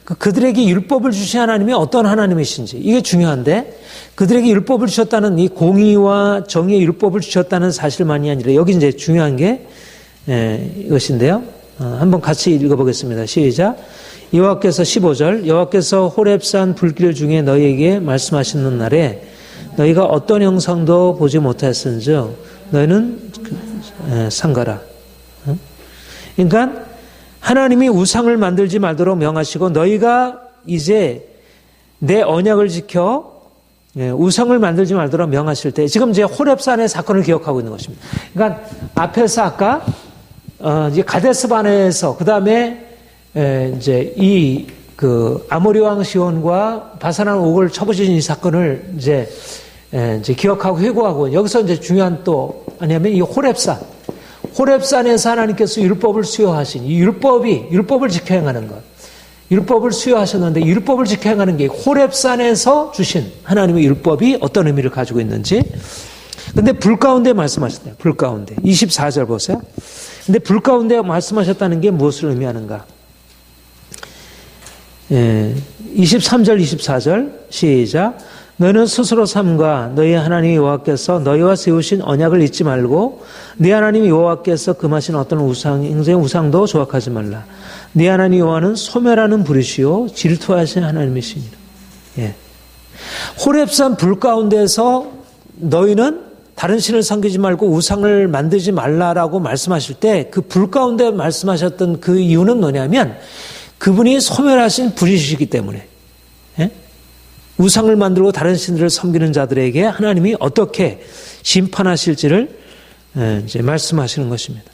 그들에게 율법을 주신 하나님이 어떤 하나님이신지, 이게 중요한데, 그들에게 율법을 주셨다는 이 공의와 정의의 율법을 주셨다는 사실만이 아니라, 여기 이제 중요한 게, 이것인데요. 한번 같이 읽어보겠습니다. 시작. 여호와께서 15절, 여호와께서 호렙산 불길 중에 너희에게 말씀하시는 날에 너희가 어떤 형상도 보지 못하였은즉 너희는 상가라. 그러니까 하나님이 우상을 만들지 말도록 명하시고 너희가 이제 내 언약을 지켜 우상을 만들지 말도록 명하실 때, 지금 이제 호렙산의 사건을 기억하고 있는 것입니다. 그러니까 앞에서 아까 이제 가데스 바네에서 그 다음에 이제 그 아모리 왕 시온과 바산왕 옥을 쳐부신 이 사건을 이제 기억하고 회고하고, 여기서 이제 중요한 또 아니면 이 호렙산에서 하나님께서 율법을 수여하신 이 율법을 지켜 행하는 것, 율법을 수여하셨는데 율법을 지켜 행하는 게 호렙산에서 주신 하나님의 율법이 어떤 의미를 가지고 있는지. 근데 불 가운데 말씀하셨대요. 불 가운데 24절 보세요. 근데 불 가운데 말씀하셨다는 게 무엇을 의미하는가? 23절 24절 시작. 너희는 스스로 삼가 너희 하나님 여호와께서 너희와 세우신 언약을 잊지 말고 네 하나님 여호와께서 금하신 어떤 행성의 우상도 조각하지 말라. 네 하나님 여호와는 소멸하는 불이시요 질투하신 하나님이시니라. 호렙산 불 가운데서 너희는 다른 신을 섬기지 말고 우상을 만들지 말라라고 말씀하실 때 그 불 가운데 말씀하셨던 그 이유는 뭐냐면 그분이 소멸하신 불이시기 때문에, 우상을 만들고 다른 신들을 섬기는 자들에게 하나님이 어떻게 심판하실지를 이제 말씀하시는 것입니다.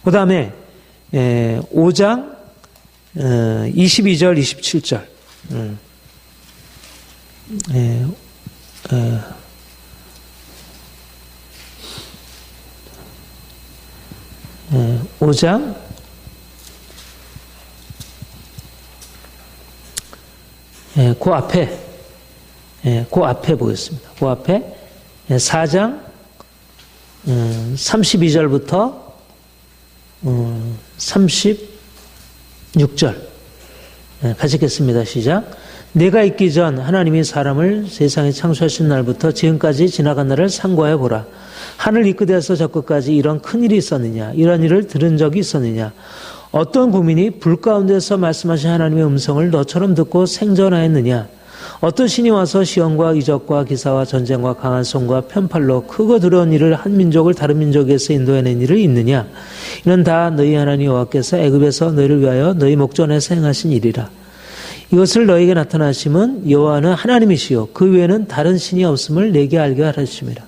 그 다음에 5장 22절 27절 5장 그 앞에 보겠습니다. 그 앞에 4장 32절부터 36절 같이 읽겠습니다. 시작. 내가 있기 전 하나님이 사람을 세상에 창조하신 날부터 지금까지 지나간 날을 상고해 보라. 하늘 이 끝에서 저 끝까지 이런 큰일이 있었느냐? 이런 일을 들은 적이 있었느냐? 어떤 국민이 불 가운데서 말씀하신 하나님의 음성을 너처럼 듣고 생전하였느냐? 어떤 신이 와서 시험과 이적과 기사와 전쟁과 강한 손과 편팔로 크고 두려운 일을 한 민족을 다른 민족에서 인도해낸 일을 있느냐? 이는 다 너희 하나님 여호와께서 애굽에서 너희를 위하여 너희 목전에서 행하신 일이라. 이것을 너희에게 나타나심은 여호와는 하나님이시요 그 외에는 다른 신이 없음을 내게 알게 하심이라.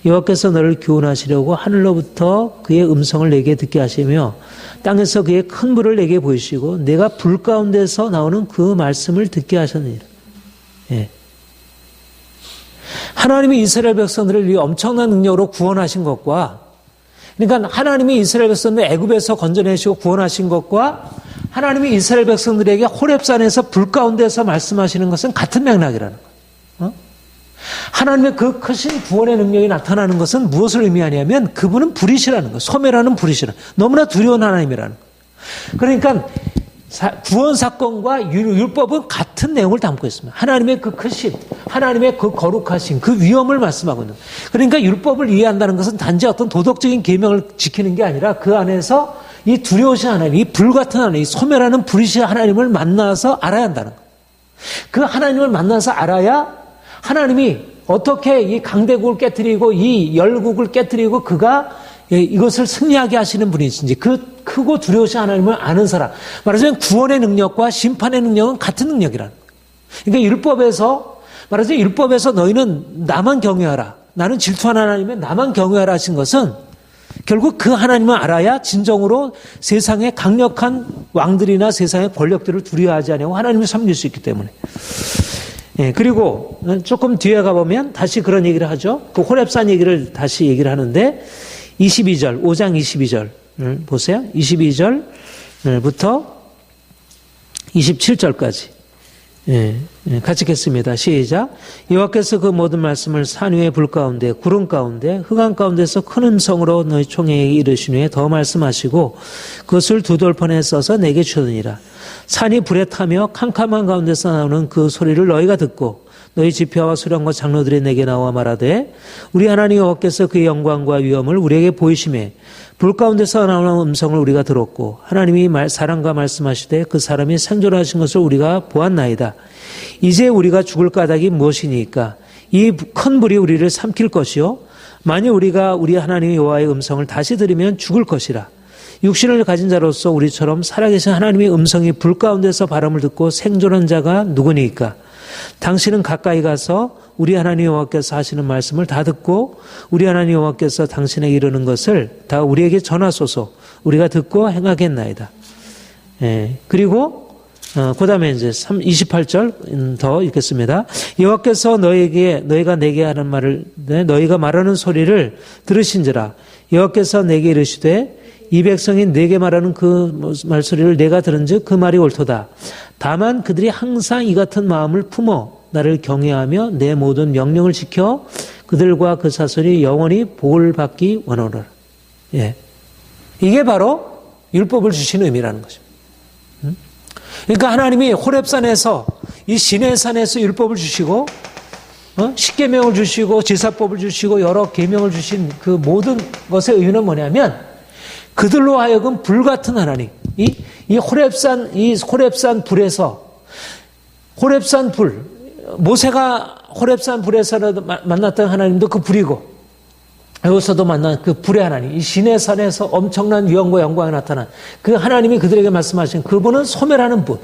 여호와께서 너를 교훈하시려고 하늘로부터 그의 음성을 내게 듣게 하시며 땅에서 그의 큰 불을 내게 보이시고 내가 불 가운데서 나오는 그 말씀을 듣게 하셨느니라. 하나님이 이스라엘 백성들을 이 엄청난 능력으로 구원하신 것과, 그러니까 하나님이 이스라엘 백성들을 애굽에서 건져내시고 구원하신 것과 하나님이 이스라엘 백성들에게 호렙산에서 불 가운데서 말씀하시는 것은 같은 맥락이라는 거예요. 하나님의 그 크신 구원의 능력이 나타나는 것은 무엇을 의미하냐면 그분은 불이시라는 거예요. 소멸하는 불이시라는 거예요. 너무나 두려운 하나님이라는 거예요. 그러니까 구원 사건과 율법은 같은 내용을 담고 있습니다. 하나님의 그 크신, 하나님의 그 거룩하신 그 위엄을 말씀하고 있는 거예요. 그러니까 율법을 이해한다는 것은 단지 어떤 도덕적인 계명을 지키는 게 아니라 그 안에서 이 두려우신 하나님, 이 불같은 하나님, 이 소멸하는 불이신 하나님을 만나서 알아야 한다는 거예요. 그 하나님을 만나서 알아야 하나님이 어떻게 이 강대국을 깨뜨리고 이 열국을 깨뜨리고 그가 이것을 승리하게 하시는 분이신지 그 크고 두려우신 하나님을 아는 사람. 말하자면 구원의 능력과 심판의 능력은 같은 능력이라는 거예요. 그러니까 율법에서 너희는 나만 경외하라. 나는 질투하는 하나님의 나만 경외하라 하신 것은 결국 그 하나님을 알아야 진정으로 세상의 강력한 왕들이나 세상의 권력들을 두려워하지 않고 하나님을 섬길 수 있기 때문에. 그리고 조금 뒤에 가보면 다시 그런 얘기를 하죠. 그 호렙산 얘기를 다시 얘기를 하는데 22절, 5장 22절 보세요. 22절부터 27절까지 같이 읽겠습니다. 시작. 여호와께서 그 모든 말씀을 산 위의 불 가운데 구름 가운데 흑암 가운데서 큰 음성으로 너희 총회에게 이르신 후에 더 말씀하시고 그것을 두 돌판에 써서 내게 주더니라. 산이 불에 타며 캄캄한 가운데서 나오는 그 소리를 너희가 듣고 너희 지폐와 수령과 장로들이 내게 나와 말하되 우리 하나님 여호와께서 그의 영광과 위엄을 우리에게 보이심에 불 가운데서 나오는 음성을 우리가 들었고 하나님이 사람과 말씀하시되 그 사람이 생존하신 것을 우리가 보았나이다. 이제 우리가 죽을 까닭이 무엇이니까? 이 큰 불이 우리를 삼킬 것이요 만일 우리가 우리 하나님 여호와의 음성을 다시 들으면 죽을 것이라. 육신을 가진 자로서 우리처럼 살아계신 하나님의 음성이 불 가운데서 발음을 듣고 생존한 자가 누구니까? 당신은 가까이 가서 우리 하나님 여호와께서 하시는 말씀을 다 듣고 우리 하나님 여호와께서 당신에게 이르는 것을 다 우리에게 전하소서. 우리가 듣고 행하겠나이다. 그리고 그 다음에 이제 28절 더 읽겠습니다. 여호와께서 너희가 내게 하는 말을 너희가 말하는 소리를 들으신지라. 여호와께서 내게 이르시되 이 백성이 내게 말하는 그 말소리를 내가 들은즉 그 말이 옳도다. 다만 그들이 항상 이 같은 마음을 품어 나를 경외하며 내 모든 명령을 지켜 그들과 그 자손이 영원히 복을 받기 원하노라. 이게 바로 율법을 주신 의미라는 것입니다. 그러니까 하나님이 호렙산에서 이 시내산에서 율법을 주시고 십계명을 주시고 제사법을 주시고 여러 계명을 주신 그 모든 것의 의미는 뭐냐면 그들로 하여금 불같은 하나님, 이 호렙산 불에서, 호렙산 불, 모세가 호렙산 불에서 만났던 하나님도 그 불이고, 여기서도 만난 그 불의 하나님, 이 시내산에서 엄청난 위엄과 영광이 나타난 그 하나님이 그들에게 말씀하신 그분은 소멸하는 분,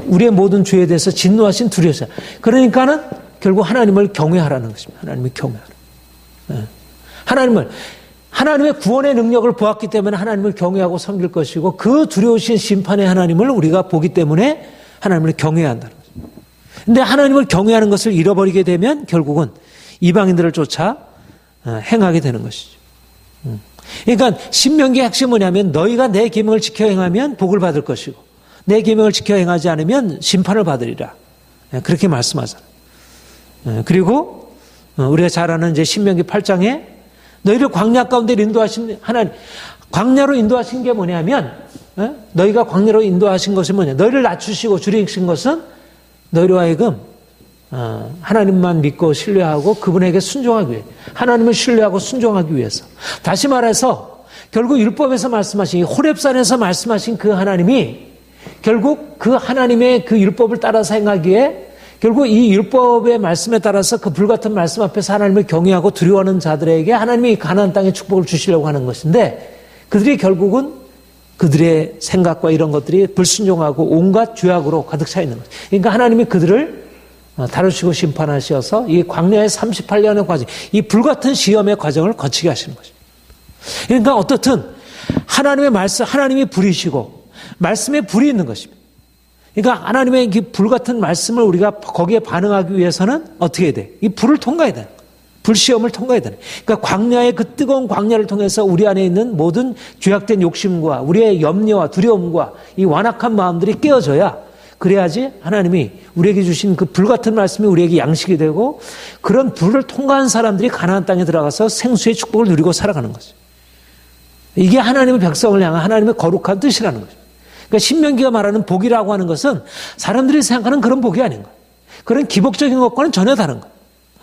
우리의 모든 죄에 대해서 진노하신 두려워서. 그러니까는 결국 하나님을 경외하라는 것입니다. 하나님을 경외하라. 하나님의 구원의 능력을 보았기 때문에 하나님을 경외하고 섬길 것이고 그 두려우신 심판의 하나님을 우리가 보기 때문에 하나님을 경외해야 한다는 거죠. 그런데 하나님을 경외하는 것을 잃어버리게 되면 결국은 이방인들을 쫓아 행하게 되는 것이죠. 그러니까 신명기의 핵심은 뭐냐면 너희가 내 계명을 지켜 행하면 복을 받을 것이고 내 계명을 지켜 행하지 않으면 심판을 받으리라. 그렇게 말씀하잖아요. 그리고 우리가 잘 아는 이제 신명기 8장에 너희를 광야 가운데 인도하신 하나님, 광야로 인도하신 게 뭐냐면, 너희가 광야로 인도하신 것이 뭐냐? 너희를 낮추시고 줄이신 것은 너희로 하여금 하나님만 믿고 신뢰하고 그분에게 순종하기 위해, 하나님을 신뢰하고 순종하기 위해서. 다시 말해서 결국 율법에서 말씀하신, 호렙산에서 말씀하신 그 하나님이 결국 그 하나님의 그 율법을 따라서 행하기에 결국 이 율법의 말씀에 따라서 그 불같은 말씀 앞에서 하나님을 경외하고 두려워하는 자들에게 하나님이 가나안 땅의 축복을 주시려고 하는 것인데 그들이 결국은 그들의 생각과 이런 것들이 불순종하고 온갖 죄악으로 가득 차 있는 거죠. 그러니까 하나님이 그들을 다루시고 심판하셔서 이 광야의 38년의 과정, 이 불같은 시험의 과정을 거치게 하시는 거죠. 그러니까 어떻든 하나님의 말씀, 하나님이 불이시고 말씀에 불이 있는 것입니다. 그러니까 하나님의 이 불같은 말씀을 우리가 거기에 반응하기 위해서는 어떻게 해야 돼? 이 불을 통과해야 돼. 불시험을 통과해야 돼. 그러니까 광야의 그 뜨거운 광야를 통해서 우리 안에 있는 모든 죄악된 욕심과 우리의 염려와 두려움과 이 완악한 마음들이 깨어져야 그래야지 하나님이 우리에게 주신 그 불같은 말씀이 우리에게 양식이 되고 그런 불을 통과한 사람들이 가나안 땅에 들어가서 생수의 축복을 누리고 살아가는 거죠. 이게 하나님의 백성을 향한 하나님의 거룩한 뜻이라는 거죠. 그러니까 신명기가 말하는 복이라고 하는 것은 사람들이 생각하는 그런 복이 아닌 거예요. 그런 기복적인 것과는 전혀 다른 거예요.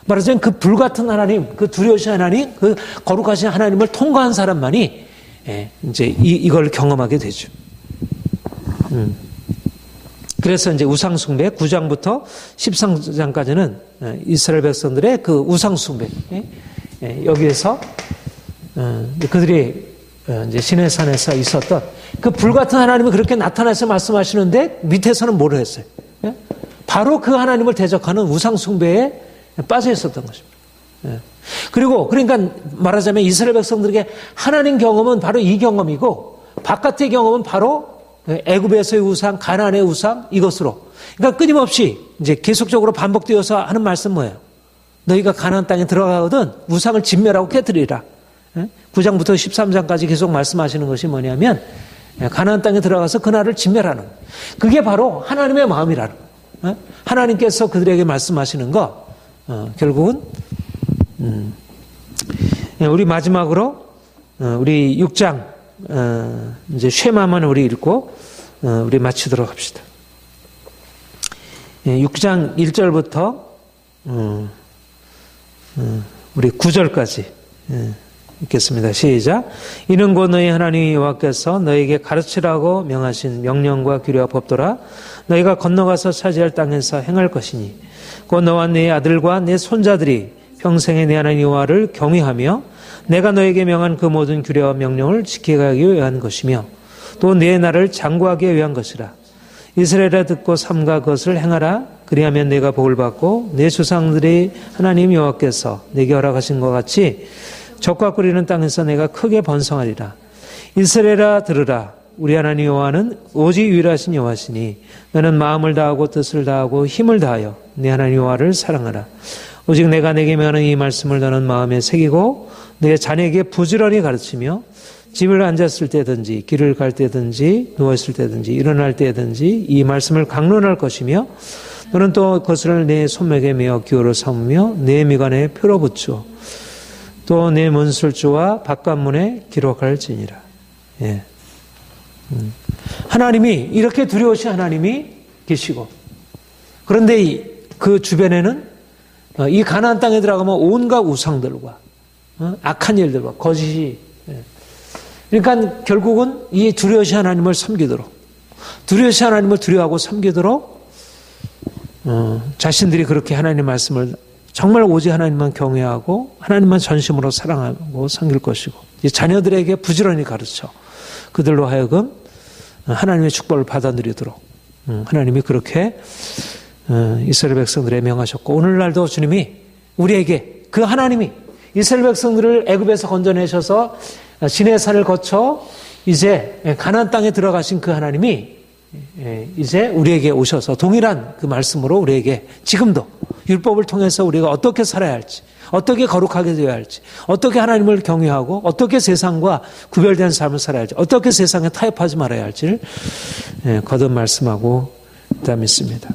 말하자면 그 불같은 하나님, 그 두려우신 하나님, 그 거룩하신 하나님을 통과한 사람만이 이제 이걸 경험하게 되죠. 그래서 이제 우상숭배 9장부터 13장까지는 이스라엘 백성들의 그 우상숭배 여기에서 그들이 이제 시내산에서 있었던 그 불같은 하나님이 그렇게 나타나서 말씀하시는데 밑에서는 뭐를 했어요? 바로 그 하나님을 대적하는 우상숭배에 빠져 있었던 것입니다. 그리고 그러니까 말하자면 이스라엘 백성들에게 하나님 경험은 바로 이 경험이고 바깥의 경험은 바로 애굽에서의 우상, 가나안의 우상 이것으로. 그러니까 끊임없이 이제 계속적으로 반복되어서 하는 말씀 뭐예요? 너희가 가나안 땅에 들어가거든 우상을 진멸하고 깨뜨리라. 9장부터 13장까지 계속 말씀하시는 것이 뭐냐면 가나안 땅에 들어가서 그날을 진멸하는 그게 바로 하나님의 마음이라는 하나님께서 그들에게 말씀하시는 거 결국은 우리 마지막으로 우리 6장 이제 쉐마만 우리 읽고 우리 마치도록 합시다. 6장 1절부터 우리 9절까지 읽겠습니다. 시작. 이는 곧 너희 하나님 여호와께서 너희에게 가르치라고 명하신 명령과 규례와 법도라. 너희가 건너가서 차지할 땅에서 행할 것이니 곧 너와 네 아들과 네 손자들이 평생에 내 하나님 여호와를 경외하며 내가 너에게 명한 그 모든 규례와 명령을 지켜가기 위한 것이며 또 내 나를 장구하기 위한 것이라. 이스라엘아 듣고 삼가 그것을 행하라. 그리하면 내가 복을 받고 내 조상들이 하나님 여호와께서 내게 허락하신 것 같이 적과 꿀이는 땅에서 내가 크게 번성하리라. 이스라엘아 들으라. 우리 하나님 여호와는 오직 유일하신 여호와시니 너는 마음을 다하고 뜻을 다하고 힘을 다하여 내 하나님 여호와를 사랑하라. 오직 내가 내게 명하는 이 말씀을 너는 마음에 새기고 내 자녀에게 부지런히 가르치며 집을 앉았을 때든지 길을 갈 때든지 누웠을 때든지 일어날 때든지 이 말씀을 강론할 것이며 너는 또 그것을 내 손목에 메어 기호로 삼으며 내 미간에 표로 붙여 또 내 문술주와 바깥문에 기록할지니라. 예. 하나님이 이렇게 두려우신 하나님이 계시고 그런데 그 주변에는 이 가나안 땅에 들어가면 온갖 우상들과 악한 일들과 거짓이 그러니까 결국은 이 두려우신 하나님을 섬기도록 두려우신 하나님을 두려워하고 섬기도록 자신들이 그렇게 하나님의 말씀을 정말 오직 하나님만 경외하고 하나님만 전심으로 사랑하고 섬길 것이고 자녀들에게 부지런히 가르쳐 그들로 하여금 하나님의 축복을 받아 누리도록 하나님이 그렇게 이스라엘 백성들에 명하셨고 오늘날도 주님이 우리에게 그 하나님이 이스라엘 백성들을 애굽에서 건져내셔서 시내산을 거쳐 이제 가나안 땅에 들어가신 그 하나님이 이제 우리에게 오셔서 동일한 그 말씀으로 우리에게 지금도 율법을 통해서 우리가 어떻게 살아야 할지 어떻게 거룩하게 되어야 할지 어떻게 하나님을 경외하고 어떻게 세상과 구별된 삶을 살아야 할지 어떻게 세상에 타협하지 말아야 할지를 거듭 말씀하고 있다 믿습니다.